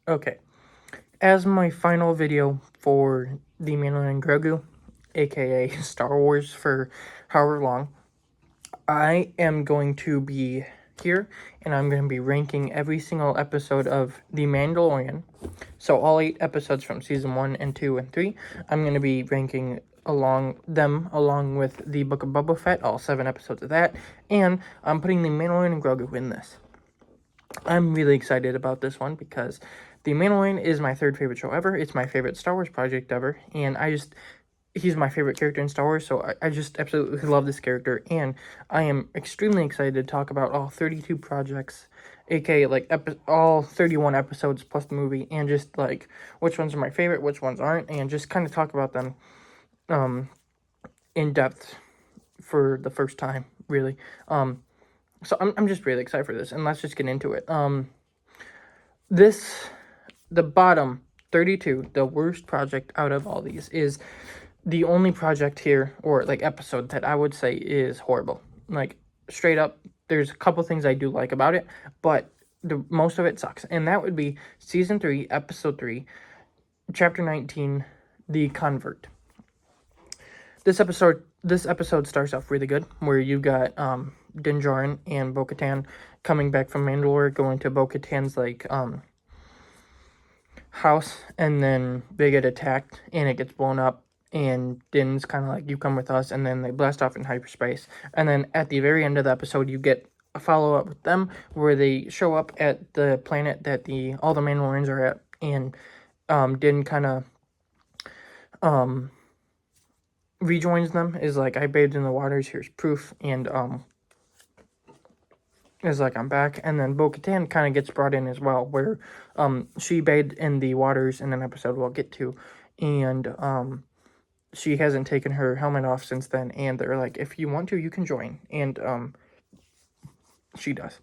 Okay, as my final video for the Mandalorian Grogu, aka Star Wars for however long, I am going to be here and I'm going to be ranking every single episode of The Mandalorian. So all 8 episodes from season 1 and 2 and 3, I'm going to be ranking along with the Book of Boba Fett, all 7 episodes of that, and I'm putting The Mandalorian and Grogu in this. I'm really excited about this one because The Mandalorian is my 3rd favorite show ever. It's my favorite Star Wars project ever, and he's my favorite character in Star Wars, so I just absolutely love this character, and I am extremely excited to talk about all 32 projects, aka like all 31 episodes plus the movie, and just like which ones are my favorite, which ones aren't, and just kind of talk about them in depth for the first time, really. So I'm just really excited for this, and let's just get into it. The bottom 32, the worst project out of all these, is the only project here, or like episode, that I would say is horrible. Like, straight up, there's a couple things I do like about it, but most of it sucks. And that would be Season 3, Episode 3, Chapter 19, The Convert. This episode starts off really good, where you got Din Djarin and Bo-Katan coming back from Mandalore, going to Bo-Katan's like house, and then they get attacked and it gets blown up, and Din's kind of like, you come with us, and then they blast off in hyperspace. And then at the very end of the episode, you get a follow-up with them where they show up at the planet that all the Mandalorians are at, and Din kind of rejoins them, is like, I bathed in the waters, here's proof, and is like, I'm back. And then Bo-Katan kind of gets brought in as well, where she bathed in the waters in an episode we'll get to, and she hasn't taken her helmet off since then, and they're like, if you want to, you can join, and she does.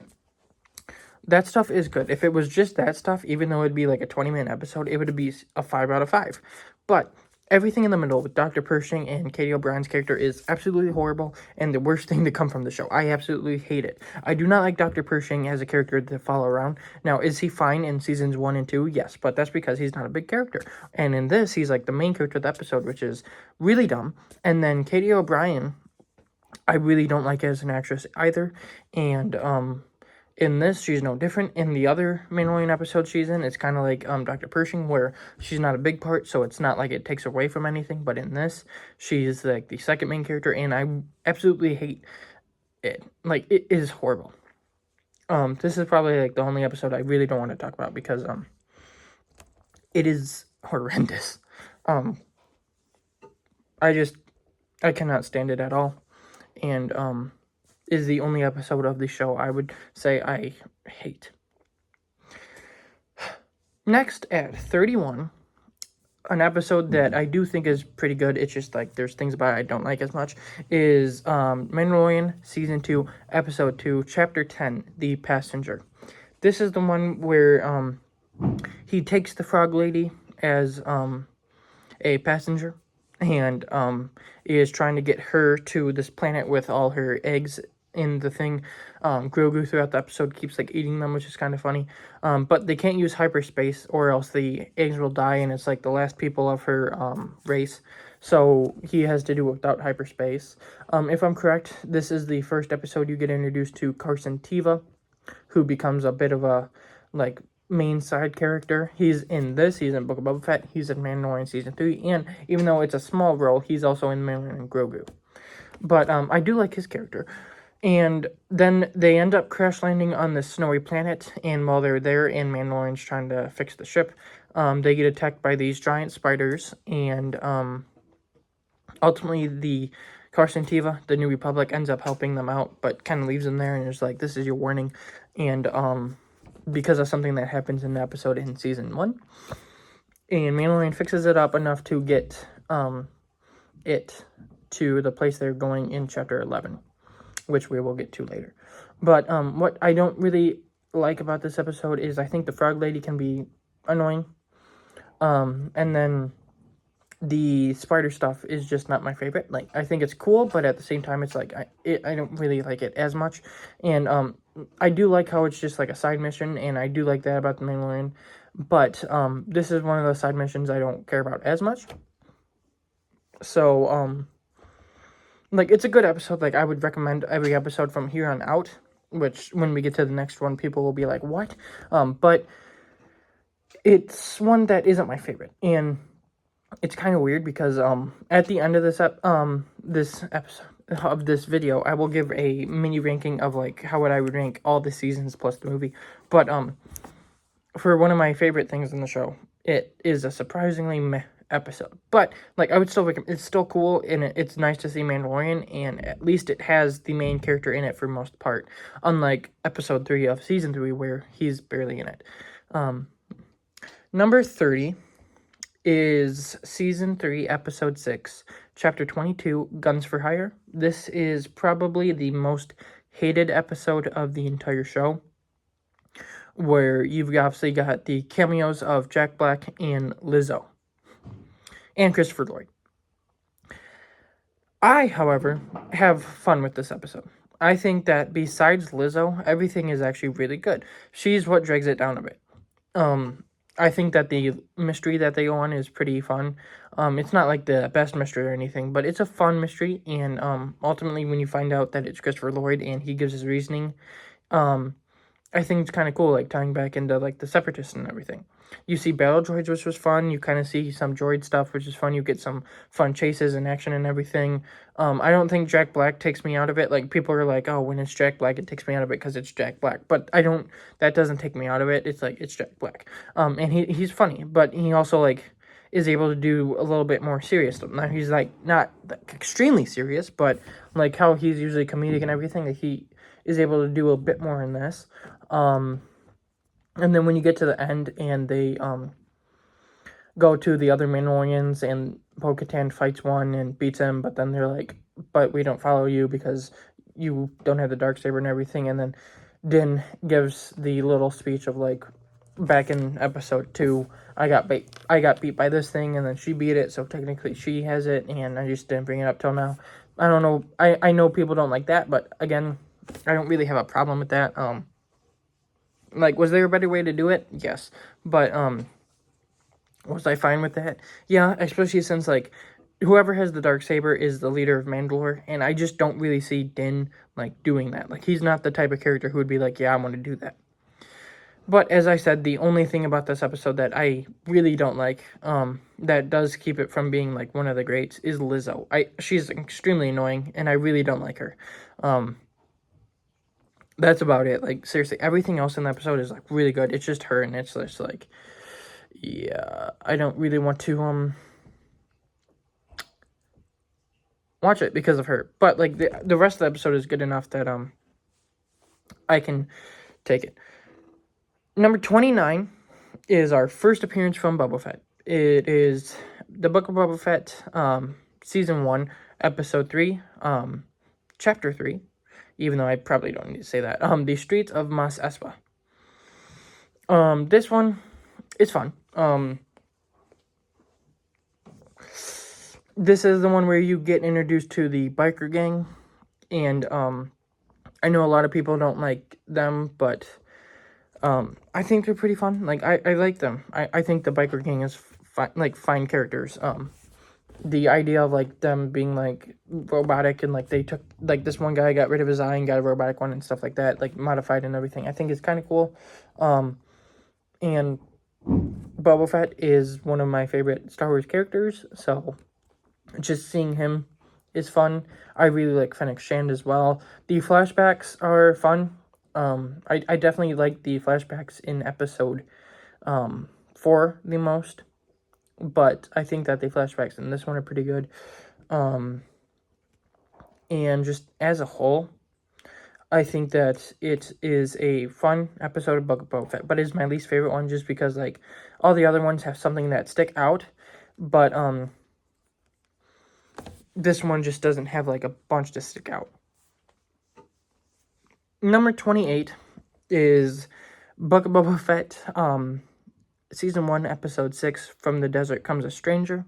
That stuff is good. If it was just that stuff, even though it'd be like a 20-minute episode, it would be a 5 out of 5. But everything in the middle with Dr. Pershing and Katie O'Brien's character is absolutely horrible and the worst thing to come from the show. I absolutely hate it. I do not like Dr. Pershing as a character to follow around. Now, is he fine in seasons 1 and 2? Yes, but that's because he's not a big character. And in this, he's like the main character of the episode, which is really dumb. And then Katie O'Brien, I really don't like as an actress either. And in this, she's no different. In the other Mandalorian episode she's in, it's kind of like Dr. Pershing, where she's not a big part, so it's not like it takes away from anything. But in this, she's like the second main character, and I absolutely hate it. Like, it is horrible. This is probably like the only episode I really don't want to talk about, because it is horrendous. I cannot stand it at all. And is the only episode of the show I would say I hate. Next, at 31, an episode that I do think is pretty good, it's just like there's things about it I don't like as much, is Mandalorian Season 2, Episode 2, Chapter 10, The Passenger. This is the one where he takes the frog lady as a passenger, and is trying to get her to this planet with all her eggs in the thing. Grogu throughout the episode keeps like eating them, which is kind of funny. But they can't use hyperspace or else the eggs will die, and it's like the last people of her race. So he has to do it without hyperspace. If I'm correct, this is the first episode you get introduced to Carson Teva, who becomes a bit of a like main side character. He's in Book of Boba Fett, he's in Mandalorian Season 3, and even though it's a small role, he's also in Mandalorian and Grogu. But I do like his character. And then they end up crash landing on this snowy planet, and while they're there and Mandalorian's trying to fix the ship, they get attacked by these giant spiders, and ultimately the Carson Teva, the New Republic, ends up helping them out, but kind of leaves them there and is like, this is your warning. And because of something that happens in the episode in Season 1, and Mandalorian fixes it up enough to get it to the place they're going in Chapter 11. Which we will get to later. But what I don't really like about this episode is I think the frog lady can be annoying. And then the spider stuff is just not my favorite. Like, I think it's cool, but at the same time, it's like, I don't really like it as much. And I do like how it's just like a side mission, and I do like that about the Mandalorian. But this is one of the side missions I don't care about as much. So like, it's a good episode. Like, I would recommend every episode from here on out, which when we get to the next one, people will be like, what? But it's one that isn't my favorite, and it's kind of weird because at the end of this episode of this video, I will give a mini ranking of like how I would rank all the seasons plus the movie. But for one of my favorite things in the show, it is a surprisingly meh episode. But like, I would still recommend. It's still cool, and it's nice to see Mandalorian, and at least it has the main character in it for most part. Unlike episode 3 of season 3, where he's barely in it. Number 30 is season 3, episode 6, chapter 22, Guns for Hire. This is probably the most hated episode of the entire show, where you've obviously got the cameos of Jack Black and Lizzo, and Christopher Lloyd. I, however, have fun with this episode. I think that besides Lizzo, everything is actually really good. She's what drags it down a bit. I think that the mystery that they go on is pretty fun. It's not like the best mystery or anything, but it's a fun mystery, and ultimately when you find out that it's Christopher Lloyd and he gives his reasoning, I think it's kind of cool, like tying back into like the Separatists and everything. You see battle droids, which was fun. You kind of see some droid stuff, which is fun. You get some fun chases and action and everything. I don't think Jack Black takes me out of it. Like, people are like, oh, when it's Jack Black, it takes me out of it because it's Jack Black. But that doesn't take me out of it. It's like, it's Jack Black. And he's funny, but he also like is able to do a little bit more serious stuff. Now, he's like not like extremely serious, but like how he's usually comedic and everything, that he is able to do a bit more in this. And then when you get to the end and they go to the other Mandalorians and Bo-Katan fights one and beats him, but then they're like, but we don't follow you because you don't have the Darksaber and everything. And then Din gives the little speech of like, back in episode 2, I got beat by this thing, and then she beat it, so technically she has it, and I just didn't bring it up till now. I don't know. I know people don't like that, but again, I don't really have a problem with that. Like, was there a better way to do it? Yes. But, was I fine with that? Yeah, especially since, like, whoever has the Darksaber is the leader of Mandalore, and I just don't really see Din, like, doing that. Like, he's not the type of character who would be like, yeah, I want to do that. But, as I said, the only thing about this episode that I really don't like, that does keep it from being, like, one of the greats, is Lizzo. She's extremely annoying, and I really don't like her. That's about it. Like, seriously, everything else in the episode is, like, really good. It's just her, and it's just, like, yeah, I don't really want to, watch it because of her. But, like, the rest of the episode is good enough that, I can take it. Number 29 is our first appearance from Boba Fett. It is the Book of Boba Fett, Season 1, Episode 3, Chapter 3, even though I probably don't need to say that, The Streets of Mos Espa. This one is fun. This is the one where you get introduced to the biker gang, and, I know a lot of people don't like them, but I think they're pretty fun. Like, I like them. I think the biker gang is fine characters. The idea of, like, them being, like, robotic, and, like, they took, like, this one guy got rid of his eye and got a robotic one and stuff like that, like, modified and everything, I think it's kind of cool. And Boba Fett is one of my favorite Star Wars characters, so just seeing him is fun. I really like Fennec Shand as well. The flashbacks are fun. I definitely like the flashbacks in episode 4 the most, but I think that the flashbacks in this one are pretty good. And just as a whole, I think that it is a fun episode of Boba Fett, but it's my least favorite one just because, like, all the other ones have something that stick out, but this one just doesn't have, like, a bunch to stick out. Number 28 is Book of Boba Fett, Season 1, Episode 6, From the Desert Comes a Stranger.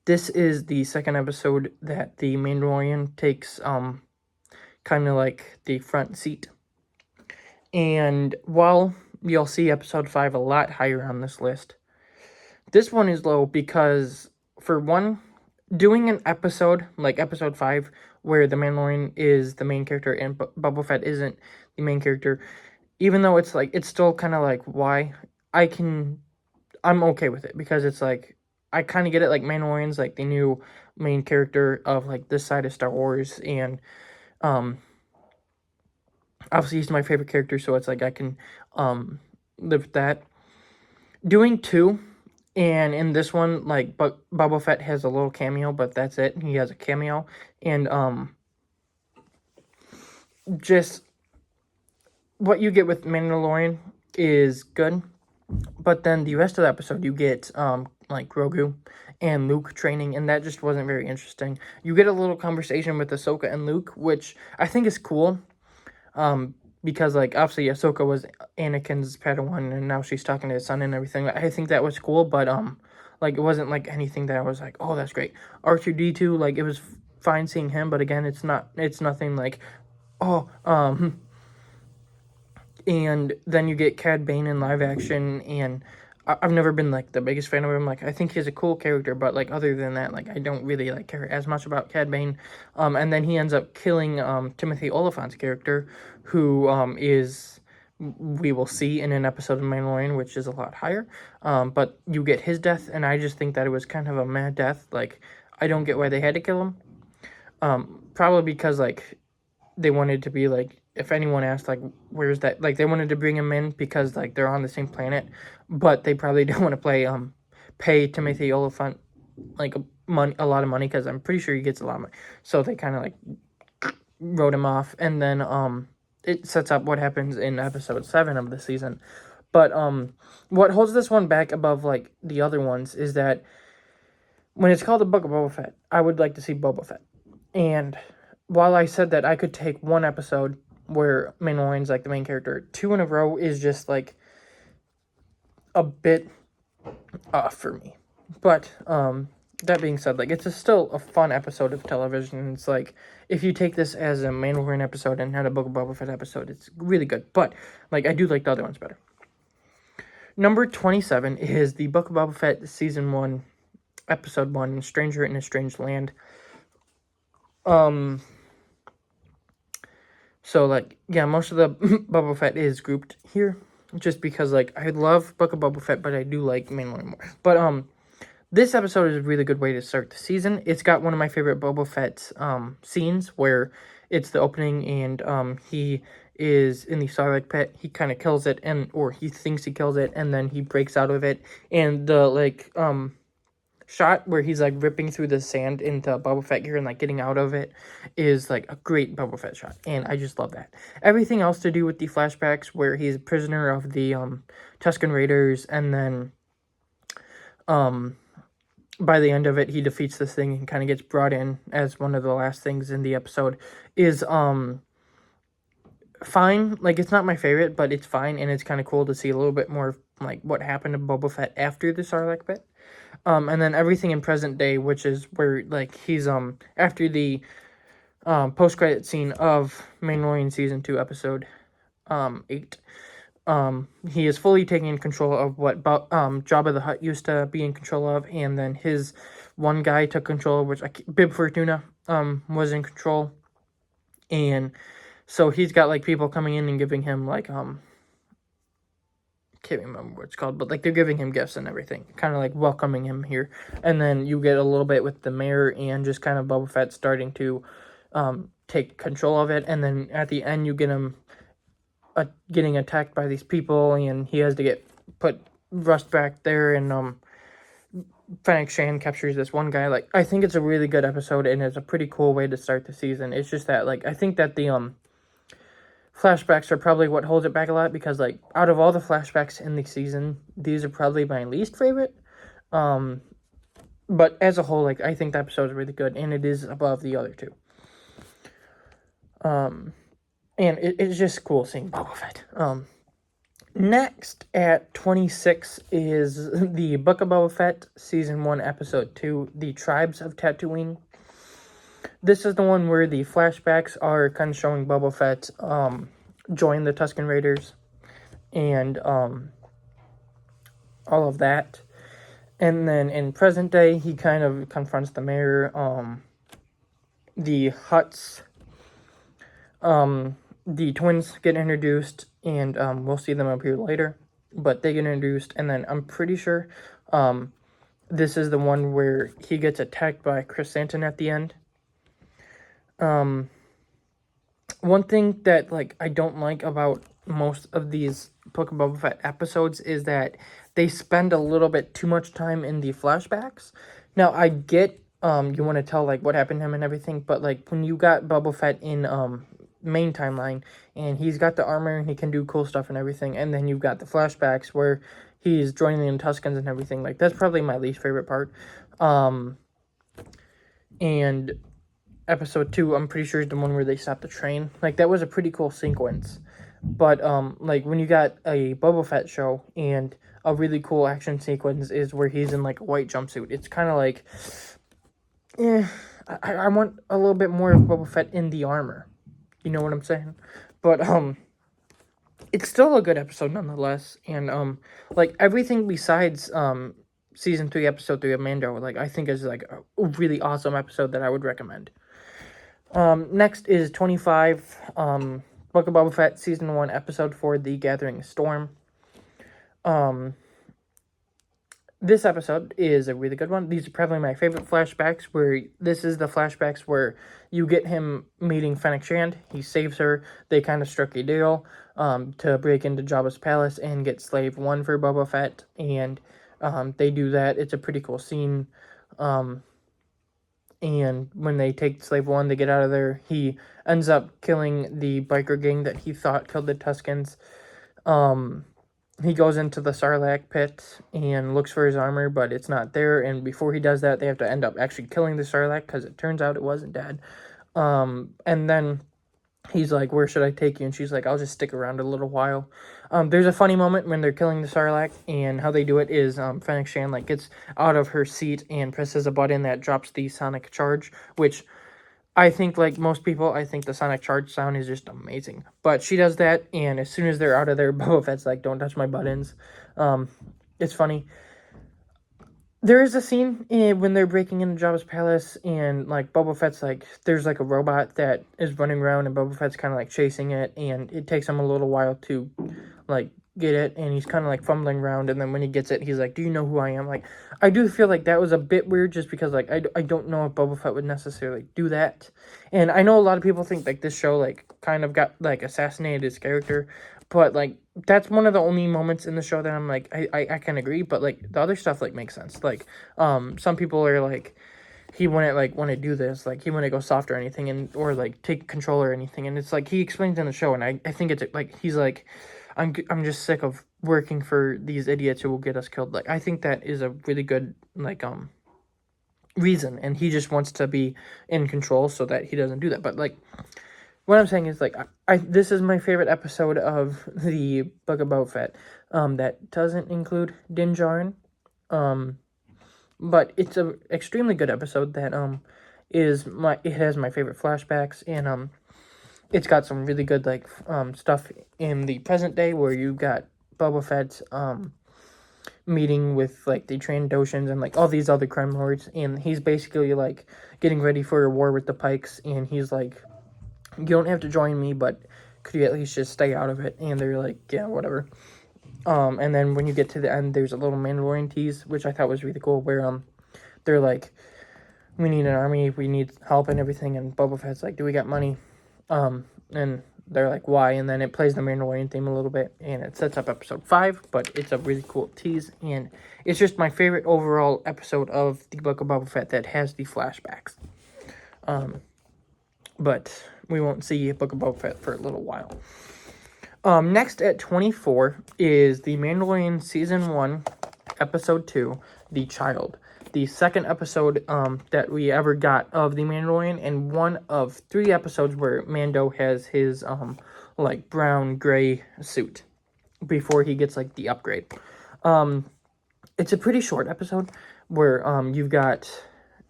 This is the second episode that the Mandalorian takes, kind of like the front seat. And while you'll see episode 5 a lot higher on this list. This one is low because, for one, doing an episode like episode 5 where the Mandalorian is the main character and Boba Fett isn't the main character, even though it's like, it's still kind of like, why? I'm okay with it because it's like, I kind of get it. Like, Mandalorian's like the new main character of like this side of Star Wars, and obviously he's my favorite character, so it's like I can live with that. Doing 2, and in this one, like, but Boba Fett has a little cameo, but that's it. He has a cameo, and just what you get with Mandalorian is good, but then the rest of the episode you get like Grogu and Luke training, and that just wasn't very interesting. You get a little conversation with Ahsoka and Luke, which I think is cool, because like obviously Ahsoka was Anakin's Padawan, and now she's talking to his son and everything. I think that was cool, but like it wasn't like anything that I was like, oh, that's great. R2-D2, like, it was fine seeing him, but again, it's nothing like, oh, and then you get Cad Bane in live action, and I've never been like the biggest fan of him. Like, I think he's a cool character, but like other than that, like, I don't really like care as much about Cad Bane. And then he ends up killing Timothy Oliphant's character, who is, we will see in an episode of Mandalorian, which is a lot higher. But you get his death, and I just think that it was kind of a mad death. Like, I don't get why they had to kill him. Probably because like they wanted to be like, if anyone asked, like, where's that, like, they wanted to bring him in because like they're on the same planet, but they probably don't want to pay Timothy Oliphant like a lot of money, because I'm pretty sure he gets a lot of money. So they kind of like wrote him off, and then it sets up what happens in episode 7 of the season. But what holds this one back above like the other ones is that when it's called the Book of Boba Fett, I would like to see Boba Fett. And while I said that I could take one episode where Mandalorian's like the main character, 2 in a row is just like a bit off for me. But that being said, like, it's still a fun episode of television. It's like, if you take this as a Mandalorian episode and not a Book of Boba Fett episode, it's really good. But like, I do like the other ones better. Number 27 is the Book of Boba Fett Season 1, Episode 1, Stranger in a Strange Land. So, like, yeah, most of the Boba Fett is grouped here, just because, like, I love Book of Boba Fett, but I do like Mandalorian more. But, this episode is a really good way to start the season. It's got one of my favorite Boba Fett, scenes, where it's the opening, and, he is in the Sarlacc pit. He kind of kills it, or he thinks he kills it, and then he breaks out of it, and the, like, shot where he's like ripping through the sand into Boba Fett gear and like getting out of it is like a great Boba Fett shot, and I just love that. Everything else to do with the flashbacks where he's a prisoner of the Tusken Raiders, and then by the end of it he defeats this thing and kind of gets brought in as one of the last things in the episode, is fine. Like, it's not my favorite, but it's fine, and it's kind of cool to see a little bit more like what happened to Boba Fett after the Sarlacc pit. And then everything in present day, which is where like he's after the post-credit scene of Mandalorian Season 2 episode 8, he is fully taking control of what Jabba the Hutt used to be in control of, and then his one guy took control, which Bib Fortuna was in control, and so he's got like people coming in and giving him like can't remember what it's called, but like they're giving him gifts and everything, kind of like welcoming him here. And then you get a little bit with the mayor and just kind of Boba Fett starting to take control of it, and then at the end you get him getting attacked by these people, and he has to get put Rust back there, and Fennec Shand captures this one guy. Like, I think it's a really good episode, and it's a pretty cool way to start the season. It's just that like I think that the flashbacks are probably what holds it back a lot, because like out of all the flashbacks in the season, these are probably my least favorite. But as a whole, like, I think the episode is really good, and it is above the other two. And it's just cool seeing Boba Fett. Next at 26 is the Book of Boba Fett Season 1 Episode 2, The Tribes of Tatooine. This is the one where the flashbacks are kind of showing Boba Fett join the Tusken Raiders, and all of that. And then in present day, he kind of confronts the mayor. The Hutts, the twins get introduced, and we'll see them up here later. But they get introduced, and then I'm pretty sure this is the one where he gets attacked by Chris Santon at the end. One thing that I don't like about most of these Book of Boba Fett episodes is that they spend a little bit too much time in the flashbacks. Now I get you want to tell what happened to him and everything, but when you got Boba Fett in main timeline and he's got the armor and he can do cool stuff and everything, and then you've got the flashbacks where he's joining the Tuscans and everything, that's probably my least favorite part. And episode 2, I'm pretty sure, is the one where they stop the train. That was a pretty cool sequence. But when you got a Boba Fett show and a really cool action sequence is where he's in a white jumpsuit, it's kind of I want a little bit more of Boba Fett in the armor. You know what I'm saying? But it's still a good episode nonetheless, and everything besides season 3 episode 3 of Mando, I think is a really awesome episode that I would recommend. Next is 25, Book of Boba Fett, Season 1, Episode 4, The Gathering Storm. This episode is a really good one. These are probably my favorite flashbacks, where this is the flashbacks where you get him meeting Fennec Shand. He saves her. They kind of struck a deal to break into Jabba's palace and get Slave 1 for Boba Fett, and they do that. It's a pretty cool scene. And when they take Slave 1, they get out of there. He ends up killing the biker gang that he thought killed the Tuscans. He goes into the Sarlacc pit and looks for his armor, but it's not there. And before he does that, they have to end up actually killing the Sarlacc, because it turns out it wasn't dead. And then he's like, "Where should I take you?" And she's like, "I'll just stick around a little while." There's a funny moment when they're killing the Sarlacc, and how they do it is Fennec Shand gets out of her seat and presses a button that drops the sonic charge, which I think, most people, I think the sonic charge sound is just amazing. But she does that, and as soon as they're out of there, Boba Fett's like, "Don't touch my buttons." It's funny. There is a scene when they're breaking into Jabba's palace, and Boba Fett's there's a robot that is running around, and Boba Fett's kind of chasing it, and it takes him a little while to get it, and he's kind of fumbling around, and then when he gets it, he's like, "Do you know who I am?" I do feel that was a bit weird, just because I don't know if Boba Fett would necessarily do that. And I know a lot of people think this show kind of got assassinated his character, but that's one of the only moments in the show that I'm I can agree, but the other stuff makes sense. Some people are he wouldn't want to do this, he wouldn't go soft or anything, and or take control or anything, and it's he explains in the show, and I think it's he's I'm just sick of working for these idiots who will get us killed. I think that is a really good reason, and he just wants to be in control so that he doesn't do that. But what I'm saying is this is my favorite episode of the Book of Boba Fett. That doesn't include Din Djarin. But it's a extremely good episode that it has my favorite flashbacks, and it's got some really good stuff in the present day, where you got Boba Fett's meeting with the Trandoshans and all these other crime lords, and he's basically getting ready for a war with the Pikes, and he's "You don't have to join me, but could you at least just stay out of it?" And they're "Yeah, whatever." And then when you get to the end, there's a little Mandalorian tease, which I thought was really cool, where they're "We need an army, we need help and everything," and Boba Fett's "Do we got money?" And they're "Why?" And then it plays the Mandalorian theme a little bit, and it sets up episode 5, but it's a really cool tease, and it's just my favorite overall episode of the Book of Boba Fett that has the flashbacks. But we won't see Book of Boba Fett for a little while. Next at 24 is The Mandalorian Season 1, Episode 2, The Child. The second episode that we ever got of The Mandalorian, and one of 3 episodes where Mando has his brown-gray suit before he gets the upgrade. It's a pretty short episode where you've got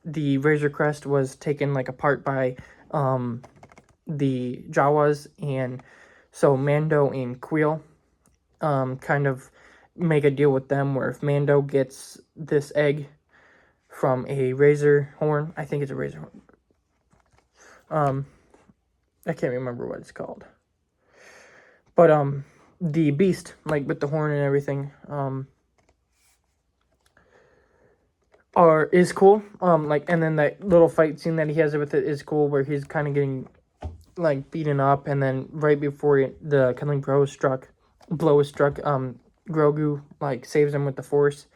the Razor Crest was taken apart by the Jawas, and so Mando and Quill kind of make a deal with them where if Mando gets this egg from a razor horn, I think it's a razor horn. I can't remember what it's called. But the beast, like with the horn and everything, is cool. Like, and then that little fight scene that he has with it is cool, where he's kind of getting like beaten up, and then right before the killing blow is struck, Grogu like saves him with the Force,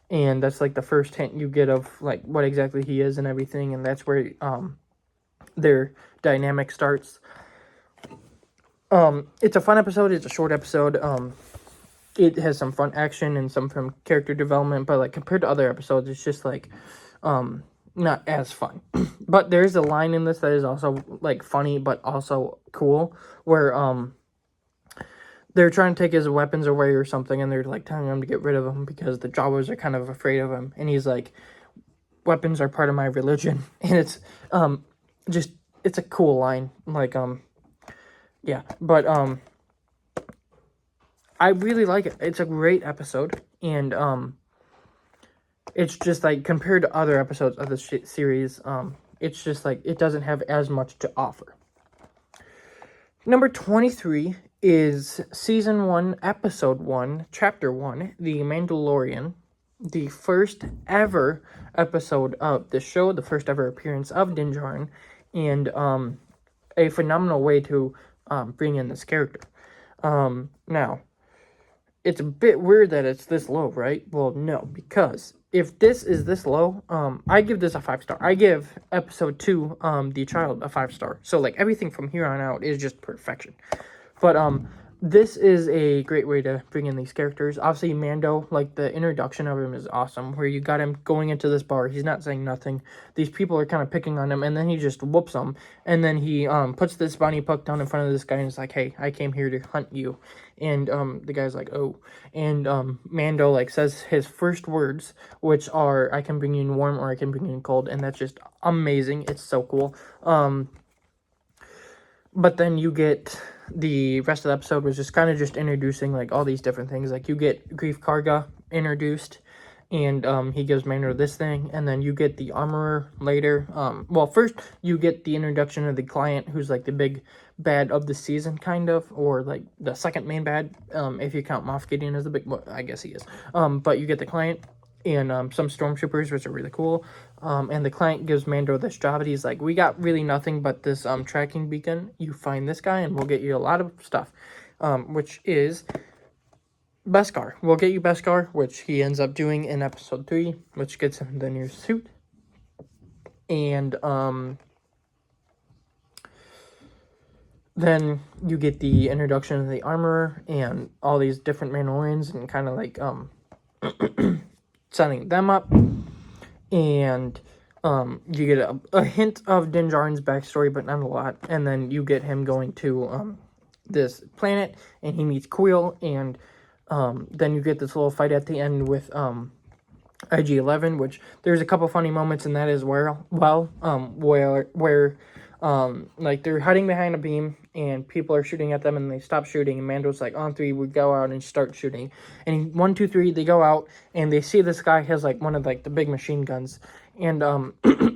and that's like the first hint you get of like what exactly he is and everything, and that's where their dynamic starts. It's a fun episode. It's a short episode. It has some fun action and some from character development, but like compared to other episodes, it's just like not as fun. But there's a line in this that is also like funny but also cool, where they're trying to take his weapons away or something, and they're like telling him to get rid of them because the Jawas are kind of afraid of him, and he's like, weapons are part of my religion. And it's just, it's a cool line, like yeah. But I really like it. It's a great episode, and it's just like compared to other episodes of this series, it's just like it doesn't have as much to offer. Number 23 is Season 1, Episode 1, Chapter 1, The Mandalorian, the first ever episode of the show, the first ever appearance of Din Djarin, and a phenomenal way to bring in this character. Now, it's a bit weird that it's this low, right? Well, no, because if this is this low, I give this a 5-star. I give episode 2, The Child, a 5-star. So, like, everything from here on out is just perfection. But, this is a great way to bring in these characters. Obviously, Mando, like, the introduction of him is awesome, where you got him going into this bar. He's not saying nothing. These people are kind of picking on him, and then he just whoops them. And then he puts this bunny puck down in front of this guy, and is like, hey, I came here to hunt you. And the guy's like, oh. And Mando, like, says his first words, which are, I can bring you in warm or I can bring you in cold. And that's just amazing. It's so cool. But then you get the rest of the episode was just kind of just introducing like all these different things. Like you get Grief Karga introduced, and he gives Mando this thing, and then you get the armorer later. Well, first you get the introduction of the client, who's like the big bad of the season, kind of, or like the second main bad, if you count Moff Gideon as the big, well, I guess he is. But you get the client and some stormtroopers, which are really cool. And the client gives Mando this job, and he's like, we got really nothing but this tracking beacon. You find this guy, and we'll get you a lot of stuff, which is Beskar. We'll get you Beskar, which he ends up doing in episode 3, which gets him the new suit. And then you get the introduction of the armorer and all these different Mandalorians, and kind of like setting them up. And you get a hint of Din Djarin's backstory, but not a lot. And then you get him going to this planet, and he meets Quill, and then you get this little fight at the end with IG-11, which there's a couple funny moments in that as well. Where like they're hiding behind a beam, and people are shooting at them, and they stop shooting, and Mando's like, on 3, we go out and start shooting. And 1, 2, 3, they go out, and they see this guy has like one of like the big machine guns, and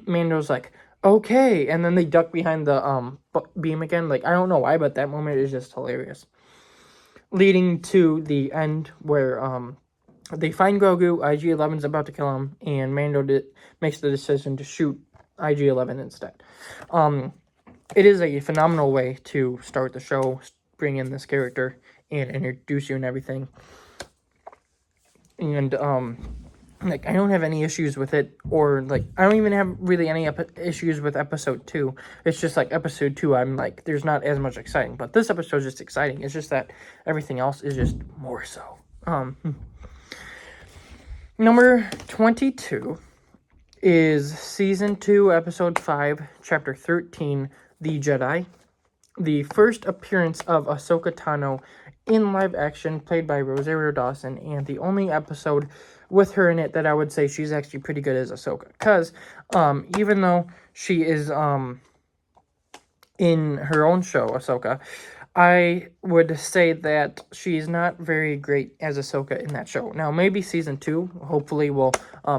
Mando's like, okay, and then they duck behind the beam again. Like, I don't know why, but that moment is just hilarious. Leading to the end where they find Grogu, IG-11's about to kill him, and Mando makes the decision to shoot IG-11 instead. It is a phenomenal way to start the show, bring in this character, and introduce you and everything. And like, I don't have any issues with it, or like I don't even have really any issues with episode 2. It's just like episode 2, I'm like, there's not as much exciting, but this episode is just exciting. It's just that everything else is just more so. Number 22 is Season 2, Episode 5, Chapter 13, The Jedi. The first appearance of Ahsoka Tano in live action, played by Rosario Dawson, and the only episode with her in it that I would say she's actually pretty good as Ahsoka. Because even though she is in her own show, Ahsoka, I would say that she's not very great as Ahsoka in that show. Now, maybe season 2, hopefully, will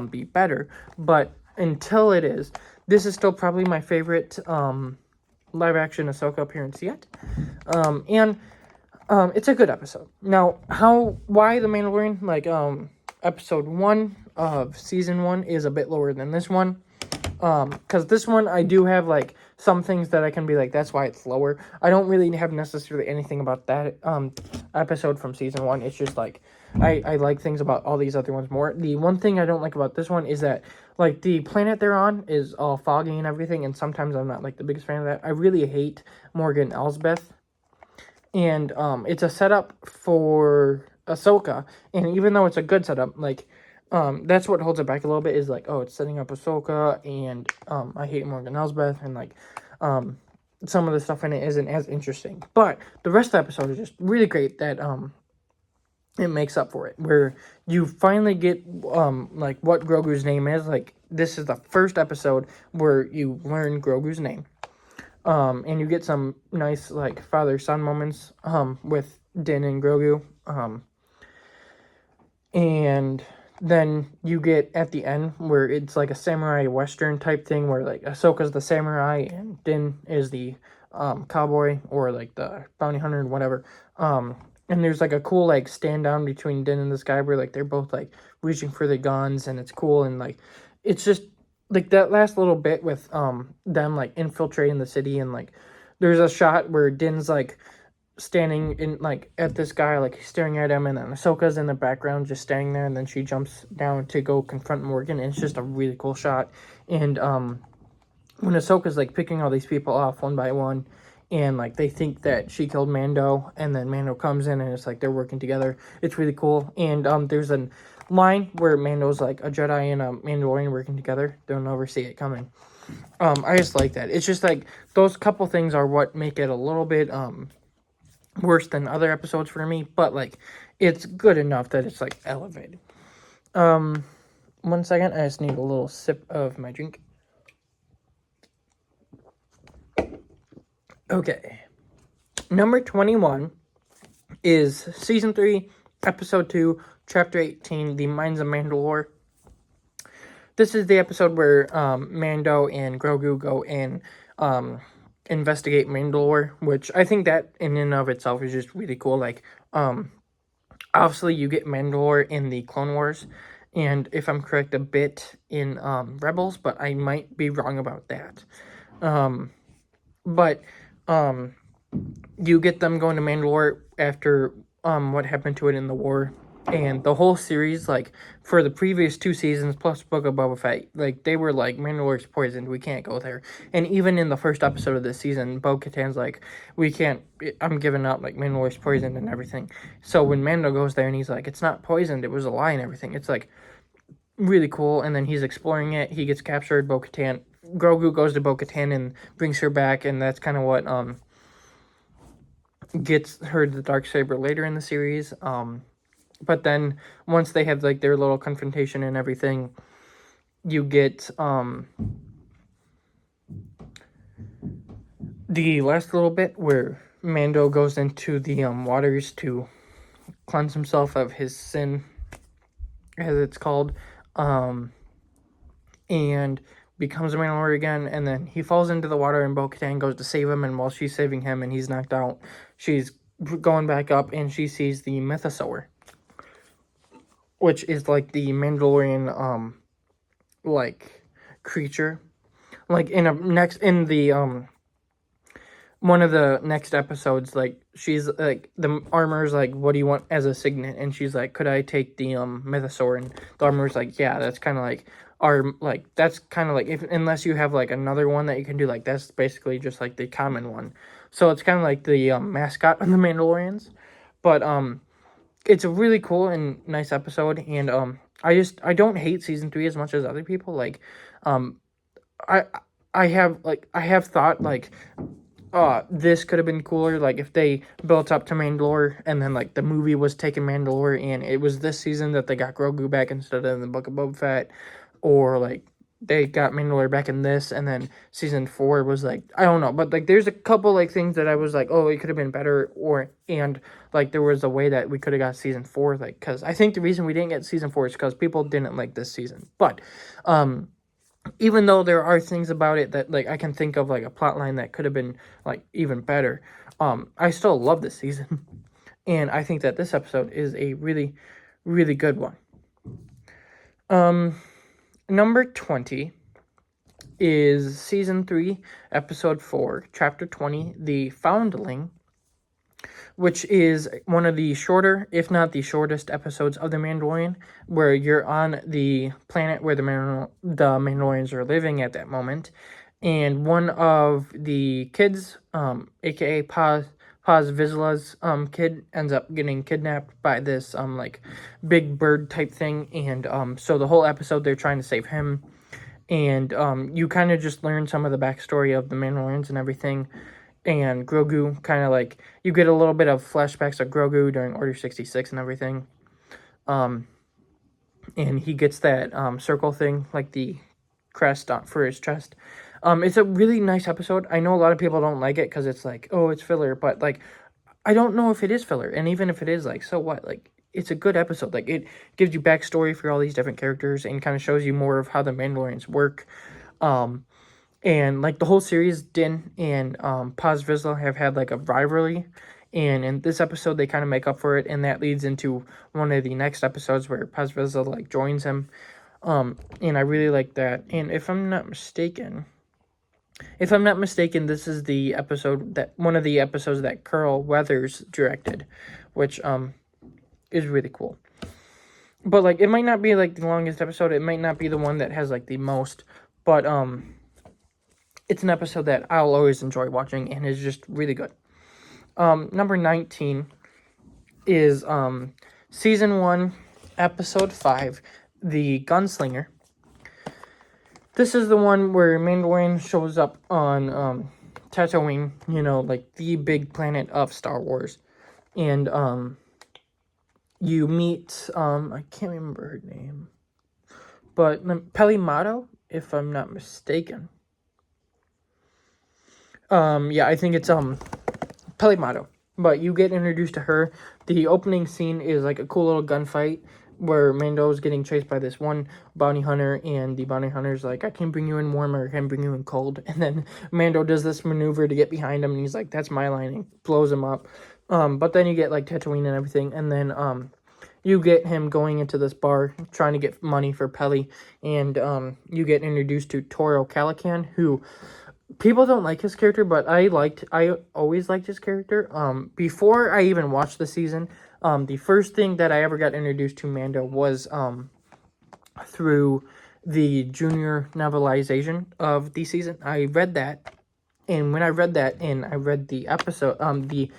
be better. But until it is, this is still probably my favorite live-action Ahsoka appearance yet. And it's a good episode. Now, why The Mandalorian? Like, episode 1 of season 1 is a bit lower than this one. Because this one, I do have, like, some things that I can be like, that's why it's lower. I don't really have necessarily anything about that, episode from season 1. It's just, like, I like things about all these other ones more. The one thing I don't like about this one is that, like, the planet they're on is all foggy and everything, and sometimes I'm not, like, the biggest fan of that. I really hate Morgan Elsbeth. And, it's a setup for Ahsoka, and even though it's a good setup, like, that's what holds it back a little bit, is like, oh, it's setting up Ahsoka, and, I hate Morgan Elsbeth, and, like, some of the stuff in it isn't as interesting. But the rest of the episode is just really great that, it makes up for it, where you finally get, like, what Grogu's name is. Like, this is the first episode where you learn Grogu's name. And you get some nice, like, father-son moments, with Din and Grogu. And then you get at the end where it's like a samurai western type thing where, like, Ahsoka's the samurai and Din is the, cowboy or, like, the bounty hunter and whatever. And there's, like, a cool, like, stand down between Din and this guy where, like, they're both, like, reaching for the guns, and it's cool, and, like, it's just, like, that last little bit with, them, like, infiltrating the city, and, like, there's a shot where Din's, like, standing in, like, at this guy, like, he's staring at him, and then Ahsoka's in the background just standing there, and then she jumps down to go confront Morgan, and it's just a really cool shot. And, when Ahsoka's, like, picking all these people off one by one, and, like, they think that she killed Mando, and then Mando comes in, and it's like they're working together. It's really cool. And there's a line where Mando's like a Jedi and a Mandalorian working together. They'll never see it coming. I just like that. It's just like those couple things are what make it a little bit worse than other episodes for me, but, like, it's good enough that it's, like, elevated. 1 second, I just need a little sip of my drink. Okay. Number 21 is Season 3, Episode 2, Chapter 18, The Mines of Mandalore. This is the episode where Mando and Grogu go and investigate Mandalore, which I think that in and of itself is just really cool. Like, obviously you get Mandalore in the Clone Wars, and if I'm correct, a bit in Rebels, but I might be wrong about that. But you get them going to Mandalore after what happened to it in the war. And the whole series, like, for the previous 2 seasons, plus Book of Boba Fett, like, they were like, Mandalore's poisoned, we can't go there. And even in the first episode of this season, Bo-Katan's like, we can't, I'm giving up, like, Mandalore's poisoned and everything. So when Mando goes there and he's like, it's not poisoned, it was a lie and everything, it's, like, really cool. And then he's exploring it, he gets captured, Bo-Katan, Grogu goes to Bo-Katan and brings her back, and that's kind of what, gets her the Darksaber later in the series. But then once they have, like, their little confrontation and everything, you get the last little bit where Mando goes into the waters to cleanse himself of his sin, as it's called, and becomes a Mandalorian again, and then he falls into the water, and Bo-Katan goes to save him, and while she's saving him and he's knocked out, she's going back up, and she sees the Mythosaur, which is, like, the Mandalorian, like, creature. Like, in the, one of the next episodes, like, she's, like, the armor's like, what do you want as a signet? And she's like, could I take the, Mythosaur? And the armor's like, yeah, that's kind of, like, that's kind of, like, unless you have, like, another one that you can do, like, that's basically just, like, the common one. So it's kind of like the, mascot of the Mandalorians. But, it's a really cool and nice episode, and I don't hate season 3 as much as other people. Like, I have thought, like, this could have been cooler, like, if they built up to Mandalore and then, like, the movie was taking Mandalore and it was this season that they got Grogu back instead of the Book of Boba Fett, or, like, they got Mandalorian back in this, and then season 4 was like, I don't know, but like there's a couple like things that I was like, oh, it could have been better, and like there was a way that we could have got season 4, like, because I think the reason we didn't get season 4 is because people didn't like this season. But even though there are things about it that like I can think of like a plot line that could have been like even better, I still love this season. And I think that this episode is a really, really good one. Number 20 is season 3, episode 4, chapter 20, The Foundling, which is one of the shorter, if not the shortest, episodes of The Mandalorian, where you're on the planet where the Mandalorians are living at that moment, and one of the kids, aka Paz Vizsla's kid, ends up getting kidnapped by this like big bird type thing, and so the whole episode they're trying to save him, and you kind of just learn some of the backstory of the Mandalorians and everything. And Grogu, kind of like, you get a little bit of flashbacks of Grogu during Order 66 and everything. And he gets that circle thing, like the crest for his chest. It's a really nice episode. I know a lot of people don't like it because it's like, oh, it's filler. But, like, I don't know if it is filler. And even if it is, like, so what? Like, it's a good episode. Like, it gives you backstory for all these different characters and kind of shows you more of how the Mandalorians work. And, like, the whole series, Din and Paz Vizsla have had, like, a rivalry. And in this episode, they kind of make up for it. And that leads into one of the next episodes where Paz Vizsla, like, joins him. And I really like that. And if I'm not mistaken, this is the episode one of the episodes that Carl Weathers directed, which, is really cool. But, like, it might not be, like, the longest episode. It might not be the one that has, like, the most. But, it's an episode that I'll always enjoy watching and is just really good. Number 19 is season 1, episode 5, The Gunslinger. This is the one where Mandalorian shows up on Tatooine, you know, like the big planet of Star Wars. And you meet, I can't remember her name, but Peli Motto, if I'm not mistaken. Yeah, I think it's Peli Motto. But you get introduced to her. The opening scene is like a cool little gunfight where Mando's getting chased by this one bounty hunter, and the bounty hunter's like, I can bring you in warm, or I can bring you in cold. And then Mando does this maneuver to get behind him, and he's like, that's my line, and blows him up. But then you get like Tatooine and everything, and then you get him going into this bar trying to get money for Peli, and you get introduced to Toro Calican, who people don't like his character, but I always liked his character. Before I even watched the season, the first thing that I ever got introduced to Mando was through the junior novelization of the season. I read that, and when I read that, and I read the episode, the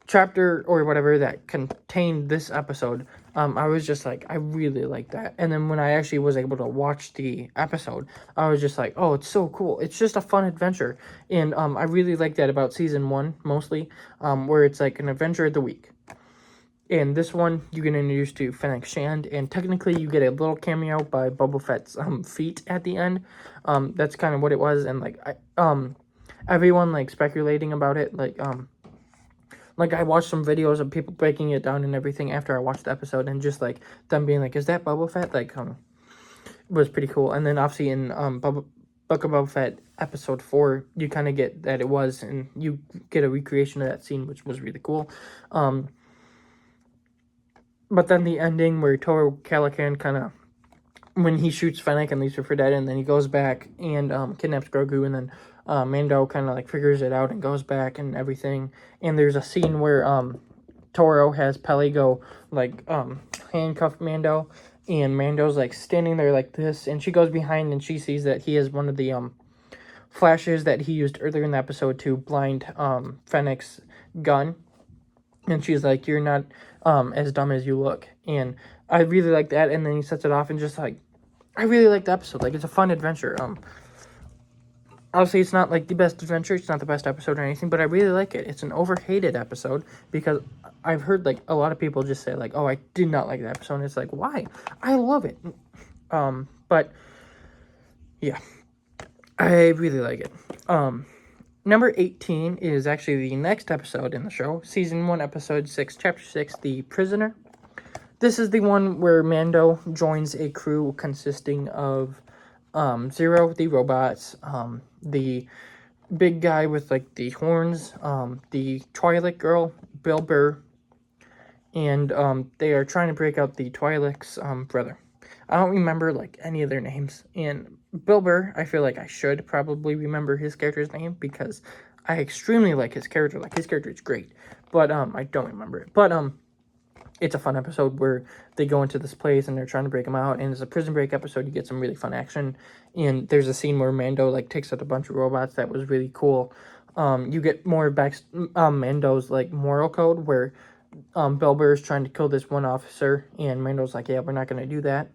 chapter or whatever that contained this episode, I was just like, I really like that. And then when I actually was able to watch the episode, I was just like, oh, it's so cool. It's just a fun adventure. And I really like that about season 1 mostly, where it's like an adventure of the week. In this one, you get introduced to Fennec Shand, and technically you get a little cameo by Boba Fett's feet at the end. That's kind of what it was, and like everyone like speculating about it, like I watched some videos of people breaking it down and everything after I watched the episode, and just like them being like, "Is that Boba Fett?" Like, was pretty cool. And then obviously in Book of Boba Fett episode 4, you kind of get that it was, and you get a recreation of that scene, which was really cool. But then the ending where Toro Calican kind of, when he shoots Fennec and leaves her for dead, and then he goes back and kidnaps Grogu, and then Mando kind of like figures it out and goes back and everything. And there's a scene where Toro has Peli go like handcuff Mando, and Mando's like standing there like this, and she goes behind and she sees that he has one of the flashes that he used earlier in the episode to blind Fennec's gun. And she's like, you're not as dumb as you look. And I really like that. And then he sets it off, and just like, I really like the episode. Like, it's a fun adventure. Obviously, it's not like the best adventure. It's not the best episode or anything, but I really like it. It's an overhated episode because I've heard like a lot of people just say like, oh, I did not like that episode. And it's like, why? I love it. But yeah, I really like it. Number 18 is actually the next episode in the show, Season 1, Episode 6, Chapter 6, The Prisoner. This is the one where Mando joins a crew consisting of Zero, the robots, the big guy with, like, the horns, the Twi'lek girl, Bill Burr, and they are trying to break out the Twi'lek's brother. I don't remember, like, any of their names, and Bill Burr, I feel like I should probably remember his character's name, because I extremely like his character. Like, his character is great, but I don't remember it. But it's a fun episode where they go into this place and they're trying to break him out, and it's a prison break episode. You get some really fun action, and there's a scene where Mando, like, takes out a bunch of robots. That was really cool. You get more back Mando's, like, moral code, where Bill Burr is trying to kill this one officer, and Mando's like, yeah, we're not going to do that.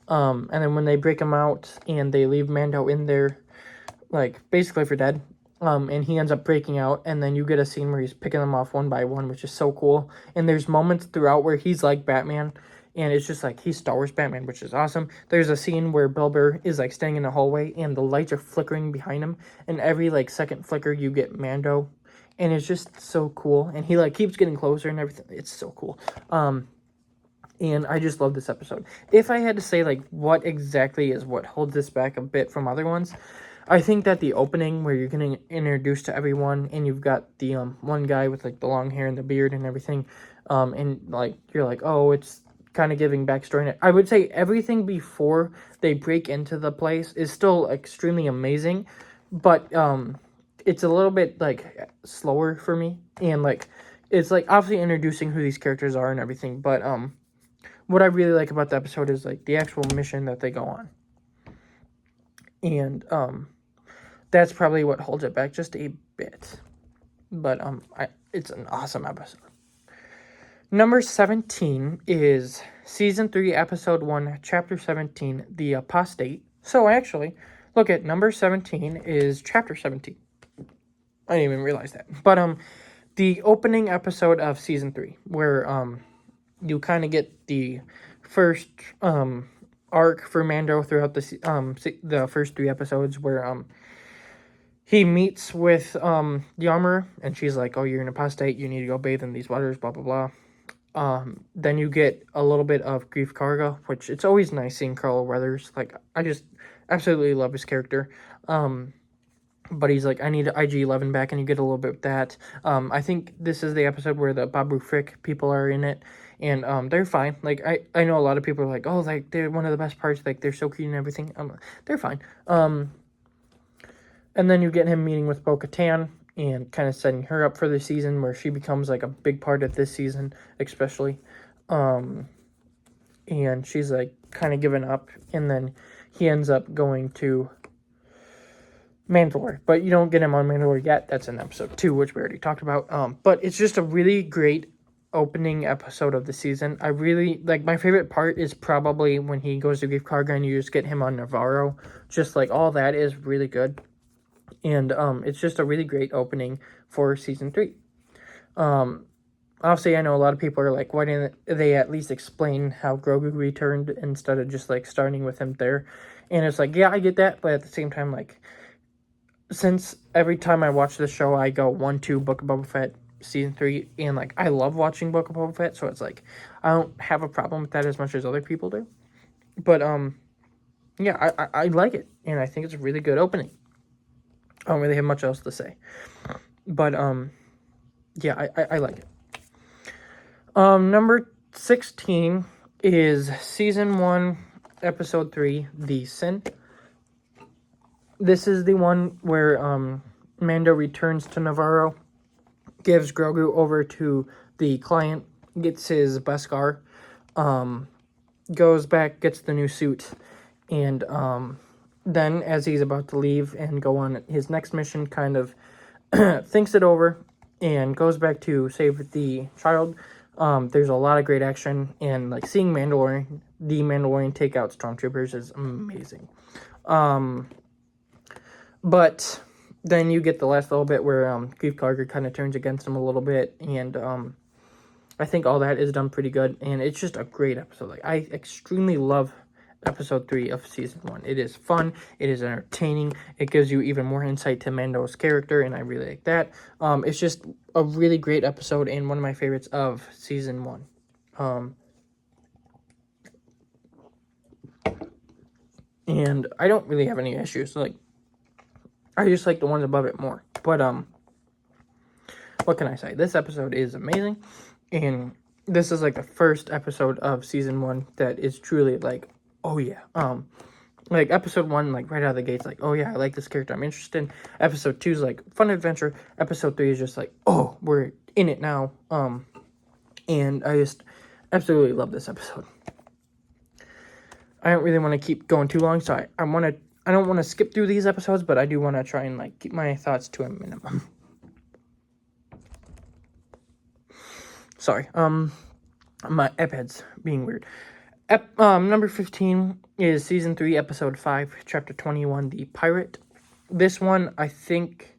And then when they break him out and they leave Mando in there, like, basically for dead, and he ends up breaking out, and then you get a scene where he's picking them off one by one, which is so cool. And there's moments throughout where he's like Batman, and it's just like he's Star Wars Batman, which is awesome. There's a scene where Bill Burr is, like, standing in the hallway, and the lights are flickering behind him, and every, like, second flicker you get Mando, and it's just so cool. And he, like, keeps getting closer and everything. It's so cool. And I just love this episode. If I had to say, like, what exactly is what holds this back a bit from other ones, I think that the opening where you're getting introduced to everyone, and you've got the one guy with, like, the long hair and the beard and everything, and, like, you're like, oh, it's kind of giving backstory. I would say everything before they break into the place is still extremely amazing, but it's a little bit, like, slower for me, and, like, it's, like, obviously introducing who these characters are and everything, but what I really like about the episode is, like, the actual mission that they go on. And that's probably what holds it back just a bit. But it's an awesome episode. Number 17 is Season 3, Episode 1, Chapter 17, The Apostate. So actually, look at number 17 is Chapter 17. I didn't even realize that. But the opening episode of Season 3, where you kind of get the first arc for Mando throughout the first 3 episodes, where he meets with the armorer, and she's like, oh, you're an apostate, you need to go bathe in these waters, blah, blah, blah. Then you get a little bit of Grief Karga, which it's always nice seeing Carl Weathers. Like, I just absolutely love his character. But he's like, I need IG-11 back, and you get a little bit of that. I think this is the episode where the Babu Frick people are in it, and they're fine. Like, I know a lot of people are like, oh, like, they're one of the best parts, like, they're so cute and everything. They're fine. And then you get him meeting with Bo-Katan and kind of setting her up for the season, where she becomes, like, a big part of this season, especially. And she's, like, kind of given up, and then he ends up going to Mandalore, but you don't get him on Mandalore yet. That's in episode 2, which we already talked about. But it's just a really great opening episode of the season. I really, like, my favorite part is probably when he goes to Grief Karga and you just get him on Navarro. Just, like, all that is really good. And it's just a really great opening for Season 3. Obviously, I know a lot of people are like, why didn't they at least explain how Grogu returned instead of just, like, starting with him there? And it's like, yeah, I get that, but at the same time, like, since every time I watch this show, I go 1-2 Book of Boba Fett Season 3, and, like, I love watching Book of Boba Fett, so it's like, I don't have a problem with that as much as other people do. But, yeah, I like it, and I think it's a really good opening. I don't really have much else to say. But, yeah, I like it. Number 16 is Season 1, Episode 3, The Sin. This is the one where Mando returns to Navarro, gives Grogu over to the client, gets his Beskar, goes back, gets the new suit, and then as he's about to leave and go on his next mission, kind of thinks it over and goes back to save the child. There's a lot of great action, and, like, seeing the Mandalorian take out stormtroopers is amazing. But then you get the last little bit where Grief Karga kind of turns against him a little bit, and I think all that is done pretty good, and it's just a great episode. Like, I extremely love episode 3 of season 1. It is fun. It is entertaining. It gives you even more insight to Mando's character, and I really like that. It's just a really great episode and one of my favorites of season 1. And I don't really have any issues. Like, I just like the ones above it more. But what can I say? This episode is amazing, and this is like the first episode of season 1 that is truly like, oh yeah. Like episode 1, like right out of the gates, like, oh yeah, I like this character, I'm interested. Episode 2 is like fun adventure. Episode 3 is just like, oh, we're in it now. And I just absolutely love this episode. I don't really want to keep going too long, so I don't want to skip through these episodes, but I do want to try and like keep my thoughts to a minimum. Sorry, my iPad's being weird. Number 15 is season 3, episode 5, chapter 21, The Pirate. This one, I think,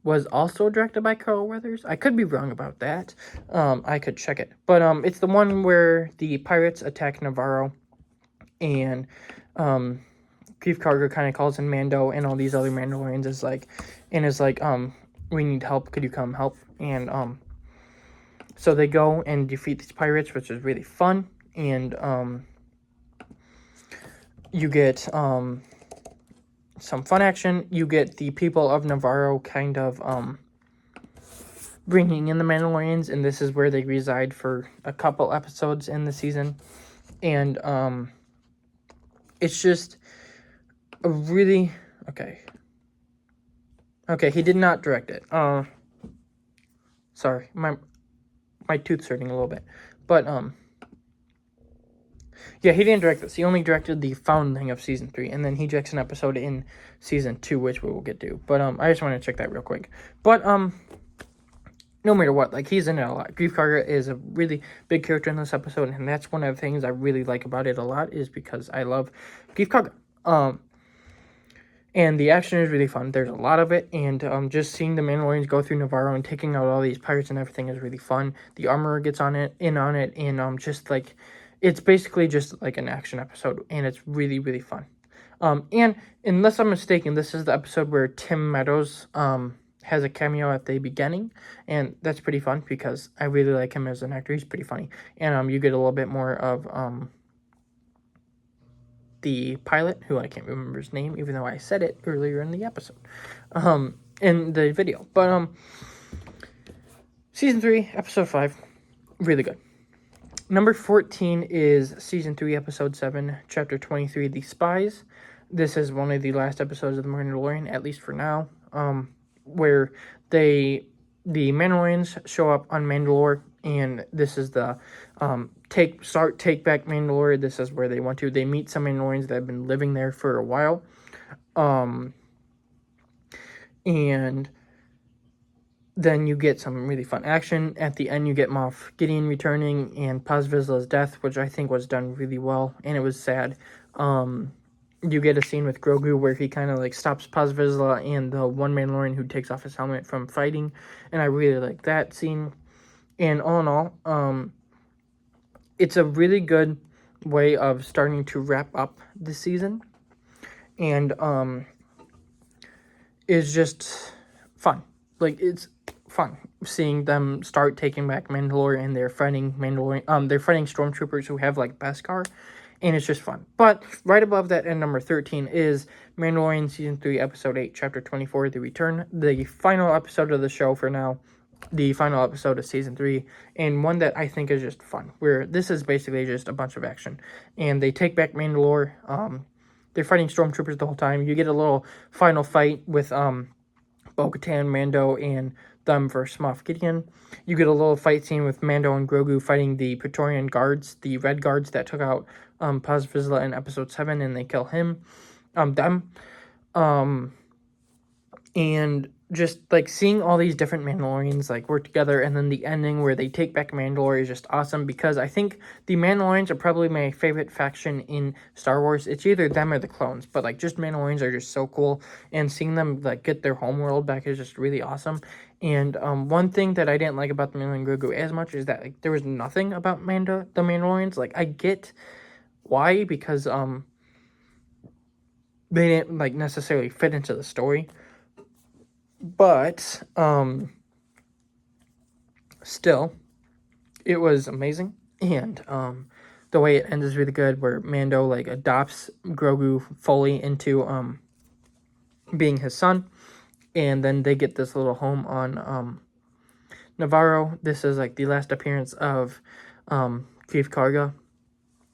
was also directed by Carl Weathers. I could be wrong about that. I could check it. But it's the one where the pirates attack Navarro, and Grief Karga kind of calls in Mando and all these other Mandalorians is like, we need help. Could you come help? And so they go and defeat these pirates, which is really fun. And you get some fun action. You get the people of Navarro kind of bringing in the Mandalorians, and this is where they reside for a couple episodes in the season. And it's just a really okay, he did not direct it. Sorry, my tooth's hurting a little bit. But yeah, he didn't direct this. He only directed the founding of season 3, and then he directs an episode in season 2, which we will get to. But I just want to check that real quick. But no matter what, like, he's in it a lot. Grief Karga is a really big character in this episode, and that's one of the things I really like about it a lot, is because I love Grief Karga. And the action is really fun. There's a lot of it, and just seeing the Mandalorians go through Navarro and taking out all these pirates and everything is really fun. The armorer gets on it, and just like, it's basically just like an action episode, and it's really, really fun. And unless I'm mistaken, this is the episode where Tim Meadows has a cameo at the beginning, and that's pretty fun because I really like him as an actor. He's pretty funny, and you get a little bit more of the pilot, who I can't remember his name, even though I said it earlier in the episode, in the video. But season 3, episode 5, really good. Number 14 is season 3, episode 7, chapter 23, The Spies. This is one of the last episodes of The Mandalorian, at least for now, where the Mandalorians show up on Mandalore, and this is the take back Mandalore. This is where they want to. They meet some Mandalorians that have been living there for a while, and then you get some really fun action. At the end, you get Moff Gideon returning and Paz Vizsla's death, which I think was done really well, and it was sad. You get a scene with Grogu where he kind of like stops Paz Vizsla and the one Mandalorian who takes off his helmet from fighting, and I really like that scene. And all in all, it's a really good way of starting to wrap up the season, and it's just fun. Like, it's fun seeing them start taking back Mandalore, and they're fighting stormtroopers who have like Beskar, and it's just fun. But right above that, at number 13, is Mandalorian season 3, episode 8, chapter 24, The Return, the final episode of the show for now. The final episode of season 3, and one that I think is just fun, where this is basically just a bunch of action, and they take back Mandalore. They're fighting stormtroopers the whole time. You get a little final fight with Bo-Katan, Mando, and them versus Moff Gideon. You get a little fight scene with Mando and Grogu fighting the Praetorian guards, the red guards that took out Paz Vizsla in episode 7, and they kill them. And just like seeing all these different Mandalorians like work together, and then the ending where they take back Mandalore is just awesome, because I think the Mandalorians are probably my favorite faction in Star Wars. It's either them or the clones, but like just Mandalorians are just so cool, and seeing them like get their homeworld back is just really awesome. And one thing that I didn't like about the Mandalorian Grogu as much is that like there was nothing about the Mandalorians. Like, I get why, because they didn't like necessarily fit into the story, but still, it was amazing. And the way it ends is really good, where Mando like adopts Grogu fully into being his son, and then they get this little home on Navarro. This is like the last appearance of Greef Karga,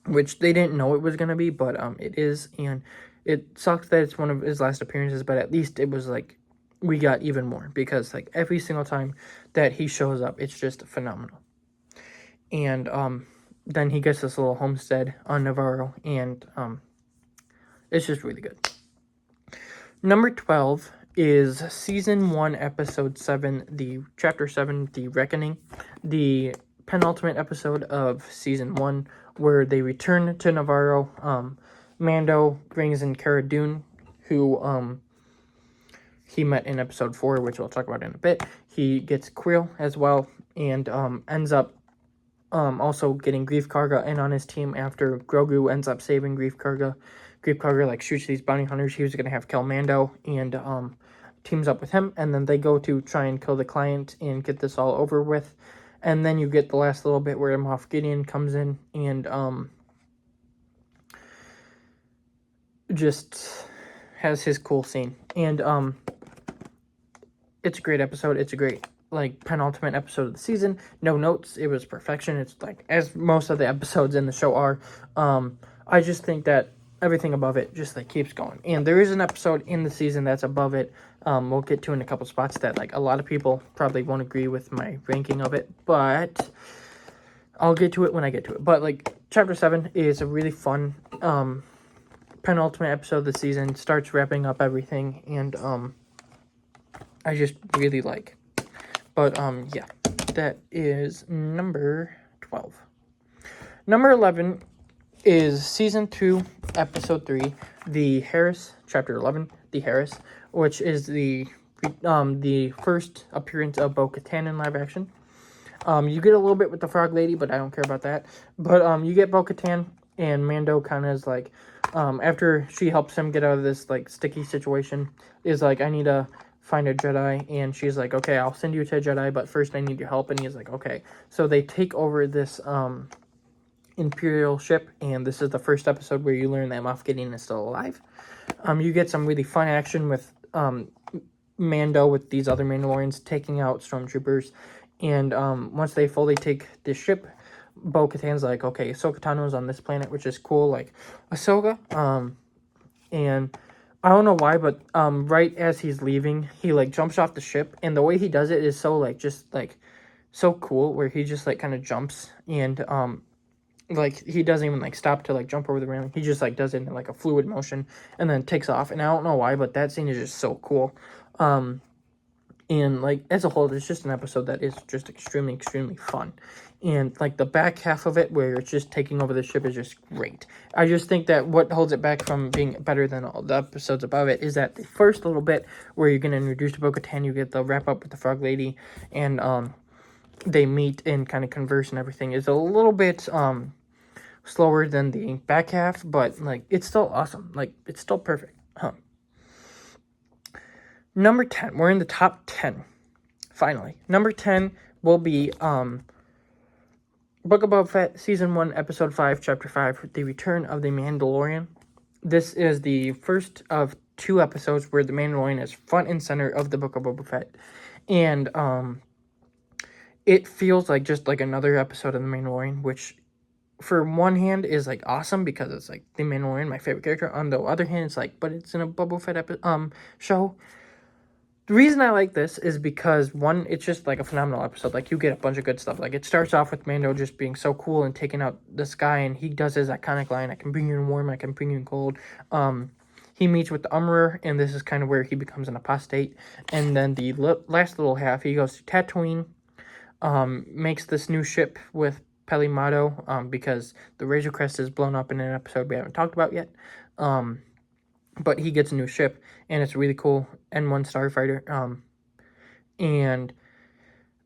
which they didn't know it was gonna be, but it is, and it sucks that it's one of his last appearances, but at least it was like we got even more, because like every single time that he shows up, it's just phenomenal. And then he gets this little homestead on Navarro, and it's just really good. Number 12 is Season 1, Episode 7, Chapter 7, The Reckoning, the penultimate episode of Season 1, where they return to Navarro. Mando brings in Cara Dune, who he met in Episode 4, which we'll talk about in a bit. He gets Quill as well, and ends up also getting Greef Karga in on his team after Grogu ends up saving Greef Karga. Greef Karga like shoots these bounty hunters he was gonna have kill Mando, and teams up with him, and then they go to try and kill the client and get this all over with. And then you get the last little bit where Moff Gideon comes in and just has his cool scene. And it's a great episode. It's a great like penultimate episode of the season. No notes. It was perfection. It's like as most of the episodes in the show are. I just think that everything above it just like keeps going. And there is an episode in the season that's above it. We'll get to in a couple spots that like a lot of people probably won't agree with my ranking of it, but I'll get to it when I get to it. But like Chapter 7 is a really fun penultimate episode of the season. Starts wrapping up everything, and I just really like. But yeah, that is number 12. Number 11 is Season 2, Episode 3, The Harris, Chapter 11, The Harris, which is the first appearance of Bo-Katan in live action. You get a little bit with the Frog Lady, but I don't care about that. But you get Bo-Katan, and Mando kind of is like, after she helps him get out of this like sticky situation, is like, I need to find a Jedi, and she's like, okay, I'll send you to a Jedi, but first I need your help. And he's like, okay. So they take over this Imperial ship, and this is the first episode where you learn that Moff Gideon is still alive. You get some really fun action with Mando with these other Mandalorians taking out stormtroopers, and once they fully take this ship, Bo-Katan's like, okay, Ahsoka Tano's on this planet, which is cool, like Ahsoka, and I don't know why, but right as he's leaving, he like jumps off the ship, and the way he does it is so like just like so cool, where he just like kind of jumps, and like he doesn't even like stop to like jump over the railing. He just like does it in like a fluid motion and then takes off. And I don't know why, but that scene is just so cool. And like as a whole, it's just an episode that is just extremely fun. And like the back half of it, where it's just taking over the ship, is just great. I just think that what holds it back from being better than all the episodes above it is that the first little bit where you're gonna introduce to Bo-Katan, you get the wrap up with the Frog Lady, and they meet and kind of converse and everything, is a little bit slower than the back half, but like it's still awesome. Like it's still perfect. Number 10. We're in the top 10. Finally. Number 10 will be Book of Boba Fett, Season 1, Episode 5, Chapter 5, The Return of the Mandalorian. This is the first of 2 episodes where the Mandalorian is front and center of the Book of Boba Fett. And it feels like just like another episode of the Mandalorian, which for one hand is like awesome because it's like the Mandalorian, my favorite character. On the other hand, it's like, but it's in a Boba Fett show. The reason I like this is because, one, it's just like a phenomenal episode. Like you get a bunch of good stuff. Like it starts off with Mando just being so cool and taking out this guy, and he does his iconic line, "I can bring you in warm, I can bring you in cold." He meets with the Umrah, and this is kind of where he becomes an apostate. And then the last little half, he goes to Tatooine, makes this new ship with Peli Motto, because the Razor Crest is blown up in an episode we haven't talked about yet. But he gets a new ship, and it's really cool, N1 Starfighter. And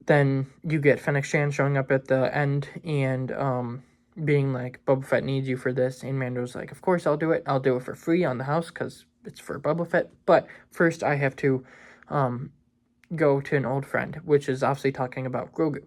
then you get Fennec Shand showing up at the end and being like, Boba Fett needs you for this. And Mando's like, of course I'll do it. I'll do it for free on the house because it's for Boba Fett. But first, I have to go to an old friend, which is obviously talking about Grogu.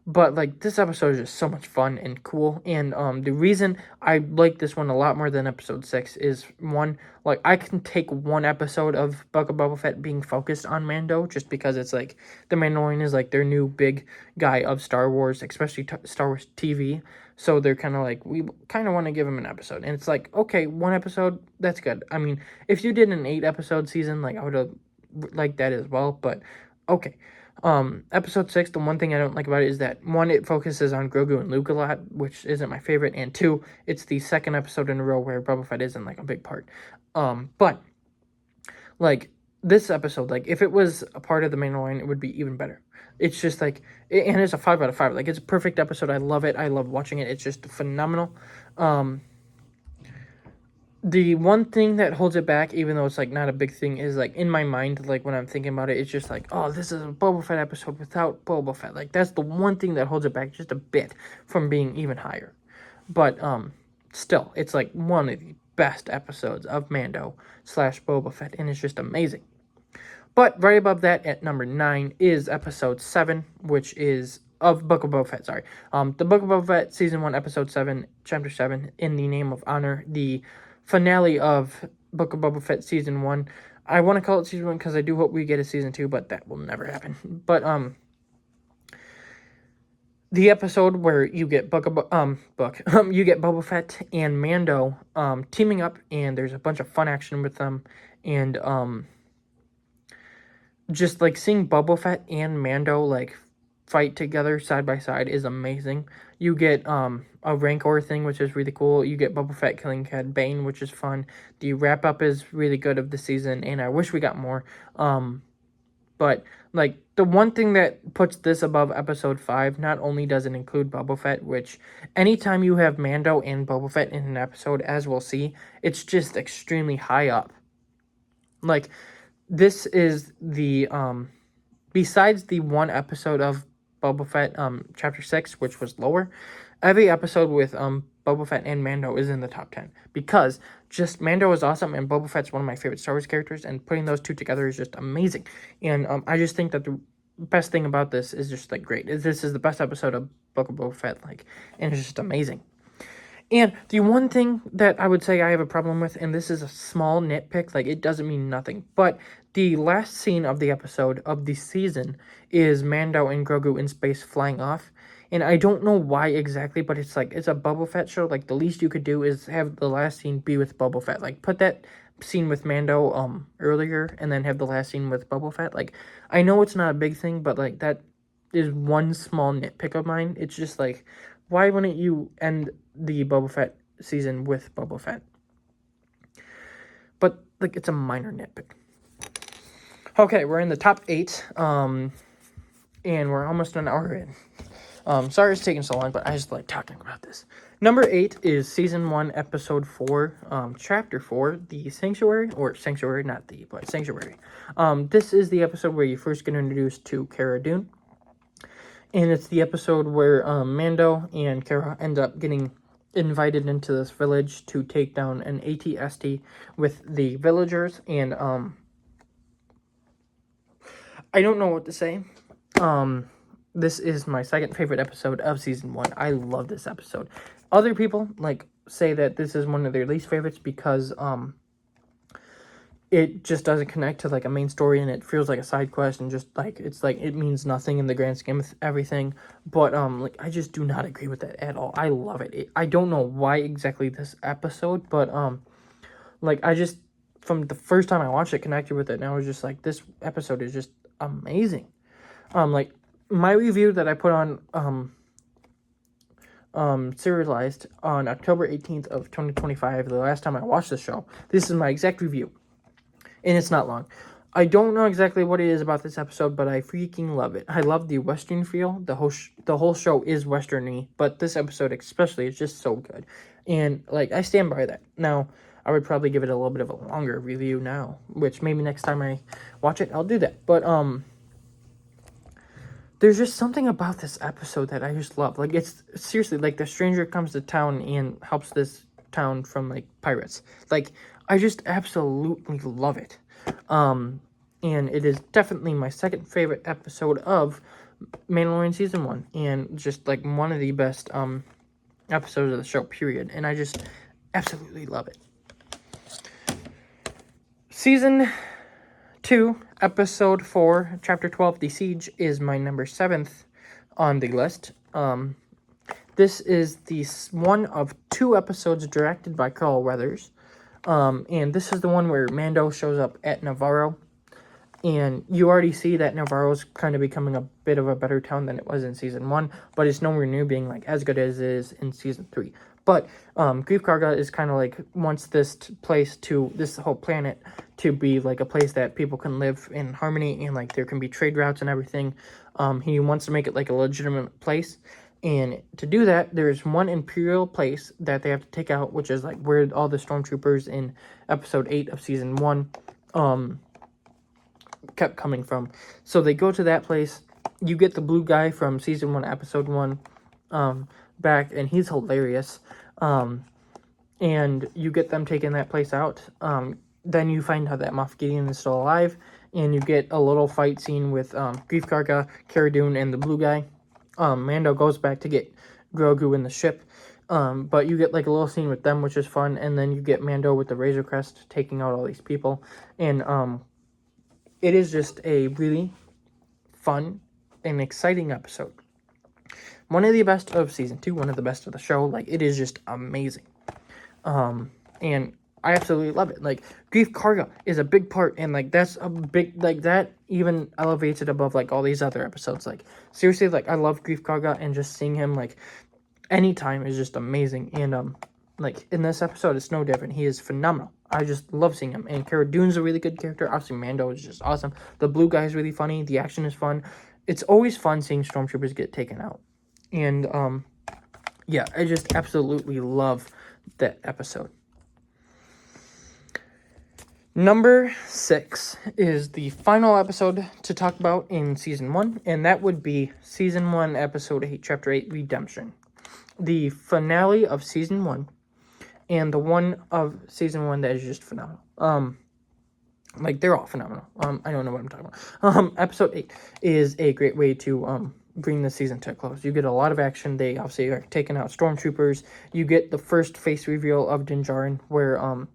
But like this episode is just so much fun and cool, and the reason I like this one a lot more than episode 6 is one, like I can take one episode of Book of Boba Fett being focused on Mando just because it's like the Mandalorian is like their new big guy of Star Wars, especially Star Wars TV. So they're kind of like, we kind of want to give him an episode, and it's like, okay, one episode, that's good. I mean, if you did an 8-episode season, like I would have liked that as well, but okay. Episode 6, the one thing I don't like about it is that, one, it focuses on Grogu and Luke a lot, which isn't my favorite, and 2, it's the second episode in a row where Boba Fett isn't, like, a big part. But, like, this episode, like, if it was a part of the Mandalorian, it would be even better. It's just, like, and it's a 5 out of 5. Like, it's a perfect episode. I love it. I love watching it. It's just phenomenal. The one thing that holds it back, even though it's, like, not a big thing, is, like, in my mind, like, when I'm thinking about it, it's just, like, oh, this is a Boba Fett episode without Boba Fett. Like, that's the one thing that holds it back just a bit from being even higher. But, still, it's, like, one of the best episodes of Mando / Boba Fett, and it's just amazing. But right above that, at number 9, is episode 7, which is of Book of Boba Fett, sorry. The Book of Boba Fett, Season 1, Episode 7, Chapter 7, In the Name of Honor, the finale of Book of Boba Fett Season 1. I want to call it Season 1 because I do hope we get a Season 2, but that will never happen. But, the episode where you get you get Boba Fett and Mando, teaming up, and there's a bunch of fun action with them, and, just, like, seeing Boba Fett and Mando, like, fight together side by side is amazing. You get a Rancor thing, which is really cool. You get Boba Fett killing Cad Bane, which is fun. The wrap-up is really good of the season, and I wish we got more. But, like, the one thing that puts this above Episode 5, not only does it include Boba Fett, which anytime you have Mando and Boba Fett in an episode, as we'll see, it's just extremely high up. Like, this is the, besides the one episode of Boba Fett, Chapter 6, which was lower, every episode with, Boba Fett and Mando is in the top 10. Because just Mando is awesome, and Boba Fett's one of my favorite Star Wars characters, and putting those two together is just amazing. And, I just think that the best thing about this is just, like, great. This is the best episode of Book of Boba Fett, like, and it's just amazing. And the one thing that I would say I have a problem with, and this is a small nitpick, like, it doesn't mean nothing, but the last scene of the episode of the season is Mando and Grogu in space flying off. And I don't know why exactly, but it's like, it's a Boba Fett show. Like, the least you could do is have the last scene be with Boba Fett. Like, put that scene with Mando earlier, and then have the last scene with Boba Fett. Like, I know it's not a big thing, but, like, that is one small nitpick of mine. It's just like, why wouldn't you end the Boba Fett season with Boba Fett? But, like, it's a minor nitpick. Okay, we're in the top 8, and we're almost an hour in. Sorry it's taking so long, but I just like talking about this. Number 8 is Season 1, Episode 4, Chapter 4, The Sanctuary, or Sanctuary, not the, but Sanctuary. This is the episode where you first get introduced to Cara Dune, and it's the episode where, Mando and Cara end up getting invited into this village to take down an AT-ST with the villagers, and, I don't know what to say. This is my second favorite episode of Season 1. I love this episode. Other people, like, say that this is one of their least favorites because, it just doesn't connect to, like, a main story, and it feels like a side quest, and just, like, it's, like, it means nothing in the grand scheme of everything. But, like, I just do not agree with that at all. I love it. I don't know why exactly this episode, but, like, I just, from the first time I watched it, connected with it, and I was just like, this episode is just amazing. Like, my review that I put on, serialized on October 18th of 2025, the last time I watched the show, this is my exact review, and it's not long. I don't know exactly what it is about this episode, but I freaking love it. I love the Western feel. The whole show is Western-y, but this episode especially is just so good, and, like, I stand by that. Now, I would probably give it a little bit of a longer review now, which maybe next time I watch it, I'll do that, but, there's just something about this episode that I just love. Like, it's seriously, like, the stranger comes to town and helps this town from, like, pirates. Like, I just absolutely love it. And it is definitely my second favorite episode of Mandalorian Season 1. And just, like, one of the best, episodes of the show, period. And I just absolutely love it. Season 2, Episode 4, Chapter 12, The Siege, is my number 7th on the list. This is the one of 2 episodes directed by Carl Weathers. And this is the one where Mando shows up at Navarro. And you already see that Navarro's kind of becoming a bit of a better town than it was in Season 1. But it's nowhere near being, like, as good as it is in Season 3. But Greef Karga is kind of, like, wants this whole planet to be, like, a place that people can live in harmony. And, like, there can be trade routes and everything. He wants to make it, like, a legitimate place. And to do that, there's one Imperial place that they have to take out, which is, like, where all the Stormtroopers in Episode 8 of Season 1, kept coming from. So they go to that place. You get the blue guy from Season 1, Episode 1, back, and he's hilarious. And you get them taking that place out. Then you find out that Moff Gideon is still alive, and you get a little fight scene with Greef Karga, Cara Dune, and the blue guy. Mando goes back to get Grogu in the ship. But you get, like, a little scene with them, which is fun. And then you get Mando with the Razor Crest taking out all these people. And it is just a really fun and exciting episode. One of the best of Season 2, one of the best of the show. Like, it is just amazing. And I absolutely love it. Like, Greef Karga is a big part, and, like, that's a big, like, that even elevates it above, like, all these other episodes. Like, seriously, like, I love Greef Karga, and just seeing him, like, anytime is just amazing. And, like, in this episode, it's no different. He is phenomenal. I just love seeing him. And Cara Dune's a really good character. Obviously, Mando is just awesome. The blue guy is really funny. The action is fun. It's always fun seeing Stormtroopers get taken out. And, yeah, I just absolutely love that episode. Number 6 is the final episode to talk about in Season 1, and that would be Season 1, Episode 8, Chapter 8, Redemption. The finale of Season 1, and the one of Season 1 that is just phenomenal. Like, they're all phenomenal. I don't know what I'm talking about. Episode 8 is a great way to, bring the season to a close. You get a lot of action. They obviously are taking out Stormtroopers. You get the first face reveal of Din Djarin, where,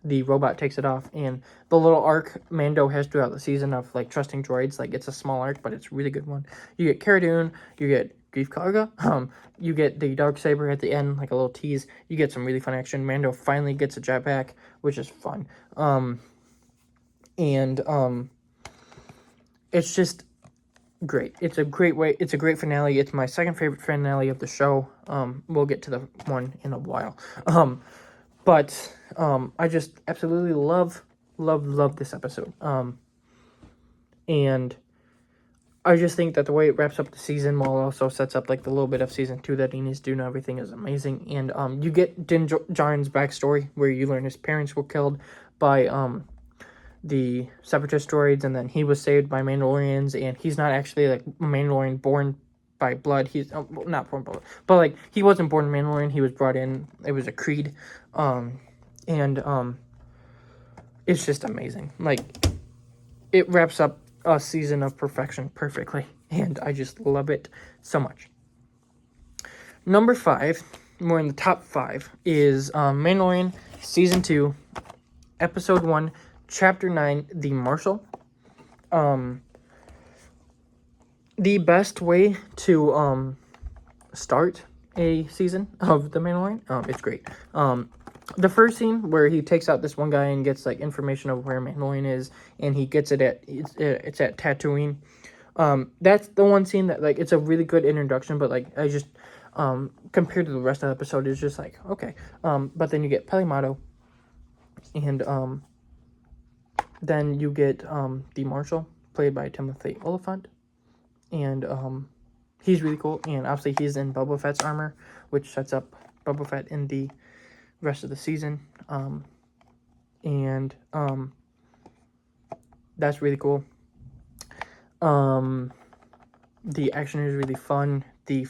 the robot takes it off, and the little arc Mando has throughout the season of, like, trusting droids. Like, it's a small arc, but it's a really good one. You get Cara Dune, you get Greef Karga, you get the Darksaber at the end, like a little tease. You get some really fun action. Mando finally gets a jetpack, which is fun. It's just great. It's a great way. It's a great finale. It's my second favorite finale of the show. We'll get to the one in a while. But I just absolutely love this episode. And I just think that the way it wraps up the season while also sets up, like, the little bit of Season 2 that he needs to do and everything is amazing. And you get Din Djarin's backstory, where you learn his parents were killed by the Separatist droids, and then he was saved by Mandalorians, and he's not actually, like, a Mandalorian born by blood. He's not born by blood, but, like, he wasn't born Mandalorian. He was brought in. It was a creed. It's just amazing. Like, it wraps up a season of perfection perfectly, and I just love it so much. Number 5, more in the top 5, is Mandalorian Season 2, Episode 1, Chapter 9, The Marshal. The best way to start a season of The Mandalorian, it's great. The first scene where he takes out this one guy and gets, like, information of where Mandalorian is, and he gets it it's at Tatooine. That's the one scene that, like, it's a really good introduction, but, like, I just compared to the rest of the episode, it's just like, okay. But then you get Pelimato, and then you get the Marshal, played by Timothy Olyphant, and he's really cool, and obviously he's in Boba Fett's armor, which sets up Boba Fett in the rest of the season, and that's really cool. The action is really fun. The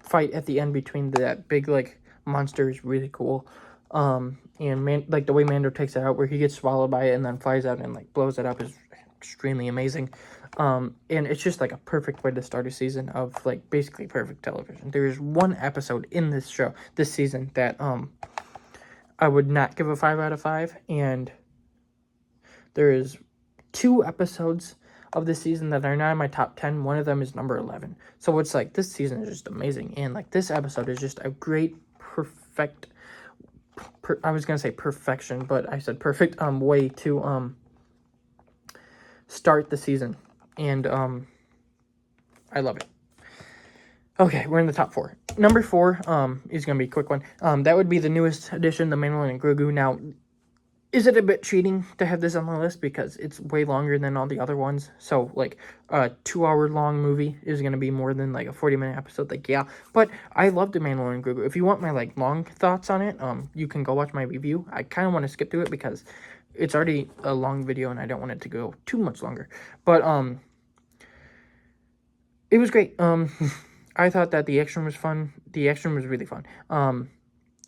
fight at the end between that big, like, monster is really cool. And like the way Mando takes it out, where he gets swallowed by it and then flies out and like blows it up, is extremely amazing. And it's just like a perfect way to start a season of like basically perfect television. There is one episode in this season that I would not give a 5 out of 5, and there is 2 episodes of this season that are not in my top 10. One of them is number 11. So it's like this season is just amazing, and like this episode is just a great perfect. I was gonna say perfection, but I said perfect way to start the season, and I love it. Okay, we're in the top 4. Number 4 is gonna be a quick one. That would be the newest edition, The Mandalorian and Grogu. Now, is it a bit cheating to have this on the list because it's way longer than all the other ones? So, like, a 2-hour-long movie is going to be more than, like, a 40-minute episode. Like, yeah. But I love The Mandalorian and Grogu. If you want my, like, long thoughts on it, you can go watch my review. I kind of want to skip through it because it's already a long video and I don't want it to go too much longer. But, it was great. I thought that the action was fun. The action was really fun.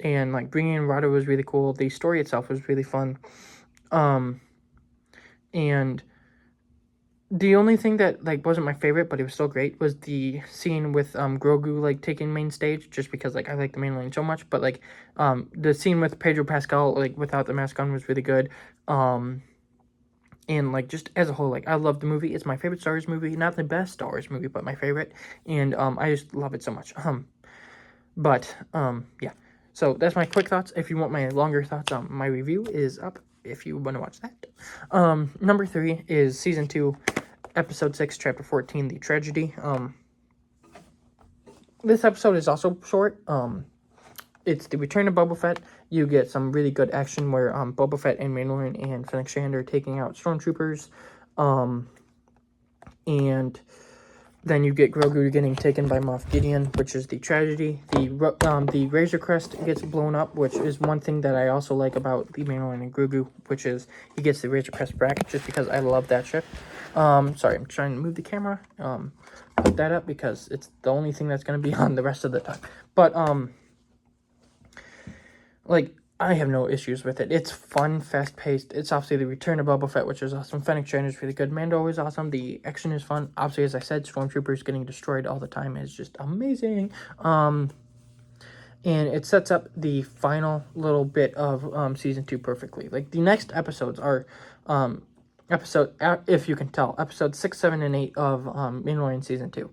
And like bringing in Rado was really cool. The story itself was really fun. And the only thing that like wasn't my favorite, but it was still great, was the scene with Grogu like taking main stage, just because like I like the Mandalorian so much. But like the scene with Pedro Pascal like without the mask on was really good. And like just as a whole, like I love the movie. It's my favorite Star Wars movie, not the best Star Wars movie, but my favorite. And I just love it so much. Yeah. So that's my quick thoughts. If you want my longer thoughts, my review is up if you want to watch that. Number 3 is Season 2, Episode 6, Chapter 14, The Tragedy. This episode is also short. It's the return of Boba Fett. You get some really good action where Boba Fett and Mandalorian and Fennec Shand are taking out stormtroopers. And then you get Grogu getting taken by Moff Gideon, which is the tragedy. The Razor Crest gets blown up, which is one thing that I also like about the Mandalorian and Grogu, which is he gets the Razor Crest back just because I love that ship. Sorry, I'm trying to move the camera. Put that up because it's the only thing that's going to be on the rest of the time. But, like, I have no issues with it. It's fun, fast-paced. It's obviously the return of Boba Fett, which is awesome. Fennec Shand is really good. Mando is awesome. The action is fun. Obviously, as I said, stormtroopers getting destroyed all the time is just amazing. And it sets up the final little bit of Season 2 perfectly. Like, the next episodes are, if you can tell, episodes 6, 7, and 8 of Mandalorian Season 2.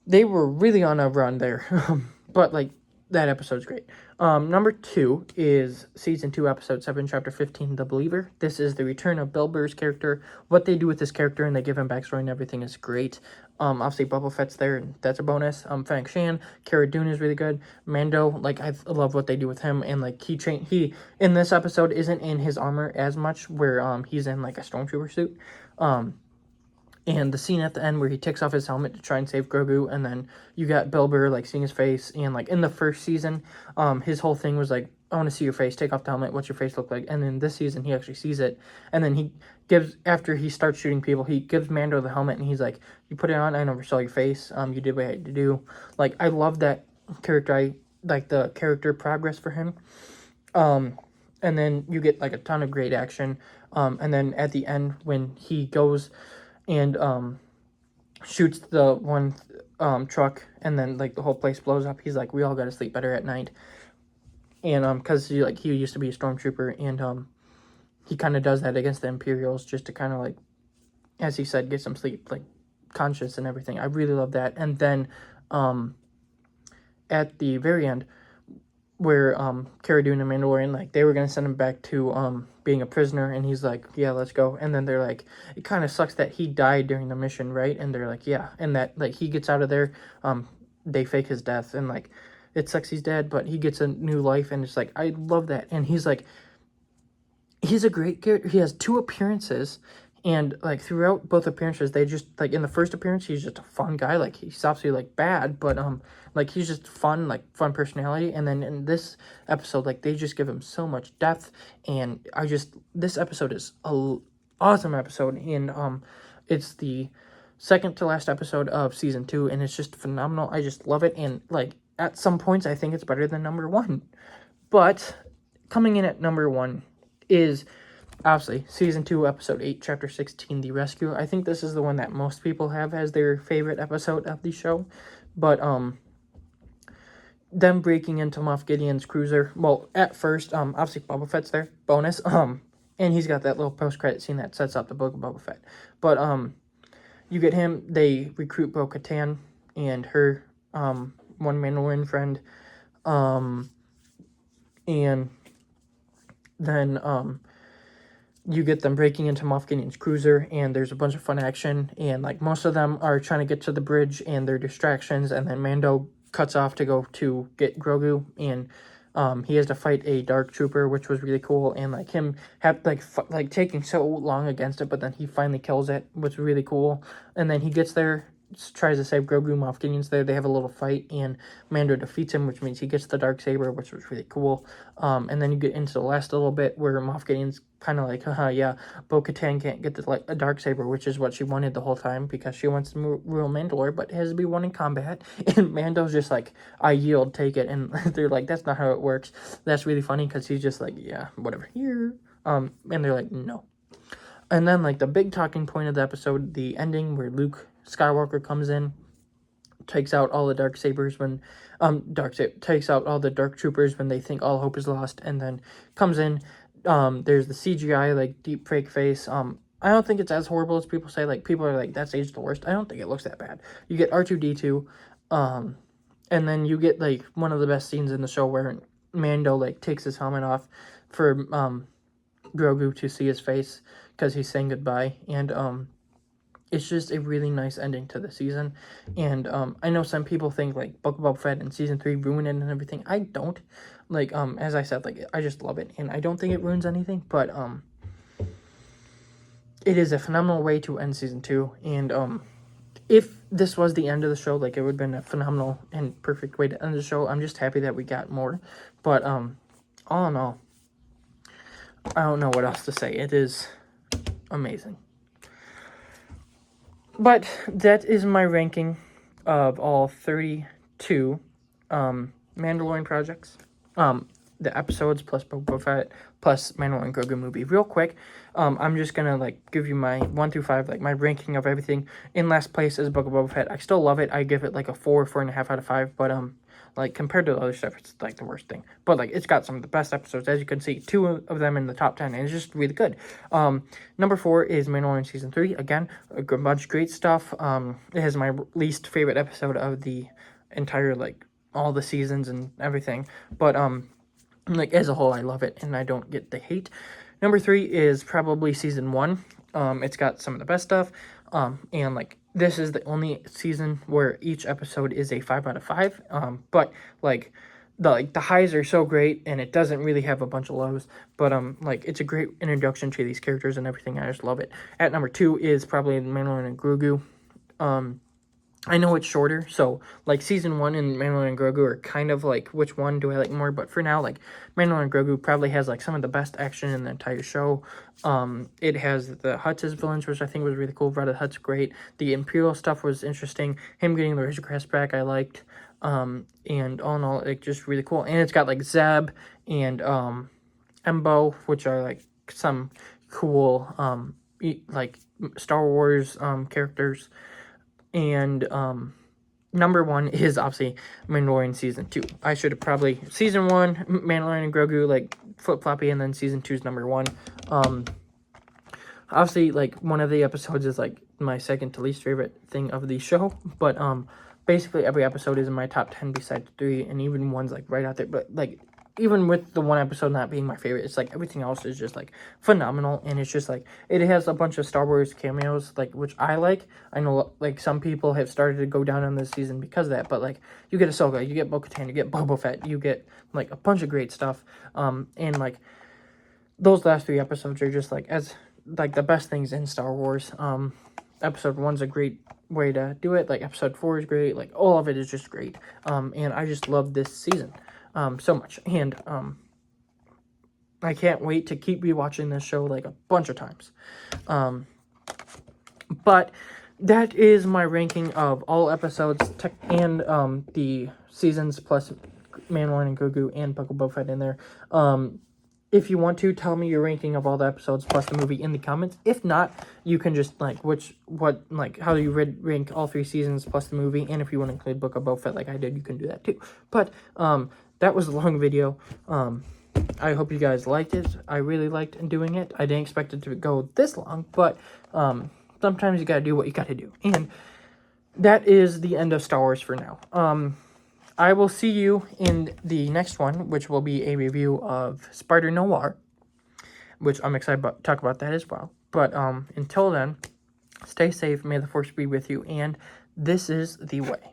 They were really on a run there. But, like, that episode's great. Number 2 is Season 2, Episode 7, Chapter 15, The Believer. This is the return of Bill Burr's character. What they do with this character, and they give him backstory and everything, is great. Obviously, Boba Fett's there, and that's a bonus. Fennec Shand, Cara Dune is really good. Mando, like, I love what they do with him, and, like, he, in this episode, isn't in his armor as much, where, he's in, like, a stormtrooper suit. And the scene at the end where he takes off his helmet to try and save Grogu, and then you got Bill Burr, like, seeing his face, and, like, in the first season, his whole thing was, like, I want to see your face, take off the helmet, what's your face look like? And then this season, he actually sees it, and then he gives, after he starts shooting people, he gives Mando the helmet, and he's like, you put it on, I never saw your face, you did what I had to do. Like, I love that character, I like the character progress for him. And then you get, like, a ton of great action, and then at the end, when he goes and shoots the one truck, and then like the whole place blows up, he's like, we all gotta sleep better at night. And because he used to be a stormtrooper, and he kind of does that against the Imperials just to kind of, like, as he said, get some sleep, like conscious and everything. I really love that. And then at the very end, where Cara Dune and Mandalorian, like, they were gonna send him back to being a prisoner, and he's like, yeah, let's go. And then they're like, it kind of sucks that he died during the mission, right? And they're like, yeah. And that, like, he gets out of there, they fake his death, and, like, it sucks he's dead, but he gets a new life, and it's like, I love that. And he's like, he's a great character. He has 2 appearances, and, like, throughout both appearances, they just, like, in the first appearance, he's just a fun guy. Like, he's obviously, like, bad, but, like, he's just fun, like, fun personality. And then in this episode, like, they just give him so much depth, and this episode is a awesome episode, and, it's the second to last episode of Season 2, and it's just phenomenal. I just love it, and, like, at some points, I think it's better than number 1. But coming in at number 1 is obviously Season 2, Episode 8, Chapter 16, The Rescue. I think this is the one that most people have as their favorite episode of the show. But, them breaking into Moff Gideon's cruiser. Well, at first, obviously Boba Fett's there. Bonus. And he's got that little post-credit scene that sets up the book of Boba Fett. But, you get him, they recruit Bo-Katan and her, one Mandalorian friend. And then, you get them breaking into Moff Gideon's cruiser, and there's a bunch of fun action, and, like, most of them are trying to get to the bridge, and they're distractions, and then Mando cuts off to go to get Grogu, and, he has to fight a dark trooper, which was really cool, and, like, him taking so long against it, but then he finally kills it, which was really cool, and then he gets there, tries to save Grogu. Moff Gideon's there. They have a little fight, and Mando defeats him, which means he gets the Darksaber, which was really cool. And then you get into the last little bit where Moff Gideon's kind of like, haha, yeah, Bo-Katan can't get a Darksaber, which is what she wanted the whole time because she wants to rule Mandalore, but it has to be won in combat. And Mando's just like, I yield, take it. And they're like, that's not how it works. That's really funny because he's just like, yeah, whatever, here. And they're like, no. And then, like, the big talking point of the episode, the ending where Luke Skywalker comes in, takes out all the Darksabers when, takes out all the Dark Troopers when they think all hope is lost, and then comes in. There's the CGI, like, deep fake face. I don't think it's as horrible as people say. Like, people are like, that's aged the worst. I don't think it looks that bad. You get R2-D2, and then you get, like, one of the best scenes in the show where Mando, like, takes his helmet off for, Grogu to see his face because he's saying goodbye, and, it's just a really nice ending to the season, and, I know some people think, like, Book of Boba Fett and Season 3 ruined it and everything. I don't. Like, as I said, like, I just love it, and I don't think it ruins anything, but, it is a phenomenal way to end Season 2, and, if this was the end of the show, like, it would have been a phenomenal and perfect way to end the show. I'm just happy that we got more, but, all in all, I don't know what else to say. It is amazing. But that is my ranking of all 32 Mandalorian projects. The episodes plus Boba Fett plus Mandalorian Grogu movie. Real quick, I'm just gonna like give you my 1 through 5, like my ranking of everything. In last place is Book of Boba Fett. I still love it. I give it like a 4.5 out of 5. But like compared to the other stuff, it's like the worst thing. But like it's got some of the best episodes, as you can see, 2 of them in the top 10, and it's just really good. Number 4 is Mandalorian Season 3. Again, a bunch of great stuff. It has my least favorite episode of the entire, like, all the seasons and everything. But like as a whole, I love it, and I don't get the hate. Number 3 is probably Season 1. It's got some of the best stuff. And like this is the only season where each episode is a 5 out of 5. But like the highs are so great, and it doesn't really have a bunch of lows. But like it's a great introduction to these characters and everything. I just love it. At number 2 is probably Mandalorian and Grogu. I know it's shorter, so like Season 1 and Mandalorian and Grogu are kind of like, which one do I like more? But for now, like Mandalorian and Grogu probably has like some of the best action in the entire show. It has the Hutts as villains, which I think was really cool. Red Hutt's great. The Imperial stuff was interesting. Him getting the Razor Crest back, I liked. And all in all, it just really cool. And it's got like Zeb and Embo, which are like some cool like Star Wars characters. And number 1 is obviously Mandalorian Season 2. I should have probably Season 1, Mandalorian and Grogu, like flip-floppy, and then Season 2 is number 1. Obviously, like, one of the episodes is like my second to least favorite thing of the show, but basically every episode is in my top 10 besides 3, and even one's like right out there. But like even with the one episode not being my favorite, it's like everything else is just like phenomenal, and it's just like it has a bunch of Star Wars cameos, like, which I like. I know like some people have started to go down on this season because of that, but like you get Ahsoka, you get Bo-Katan, you get Boba Fett, you get like a bunch of great stuff, and like those last 3 episodes are just like as like the best things in Star Wars. Episode 1's a great way to do it. Like episode 4 is great. Like all of it is just great. And I just love this season so much. And I can't wait to keep rewatching this show like a bunch of times. But that is my ranking of all episodes and the seasons plus Mandalorian and Grogu and Book of Boba Fett in there. If you want to, tell me your ranking of all the episodes plus the movie in the comments. If not, you can just like how you rank all 3 seasons plus the movie, and if you want to include Book of Boba Fett like I did, you can do that too. But that was a long video. I hope you guys liked it. I really liked doing it. I didn't expect it to go this long, but sometimes you gotta do what you gotta do. And that is the end of Star Wars for now. I will see you in the next one, which will be a review of Spider Noir, which I'm excited to talk about that as well. But until then, stay safe, may the Force be with you, and this is the way.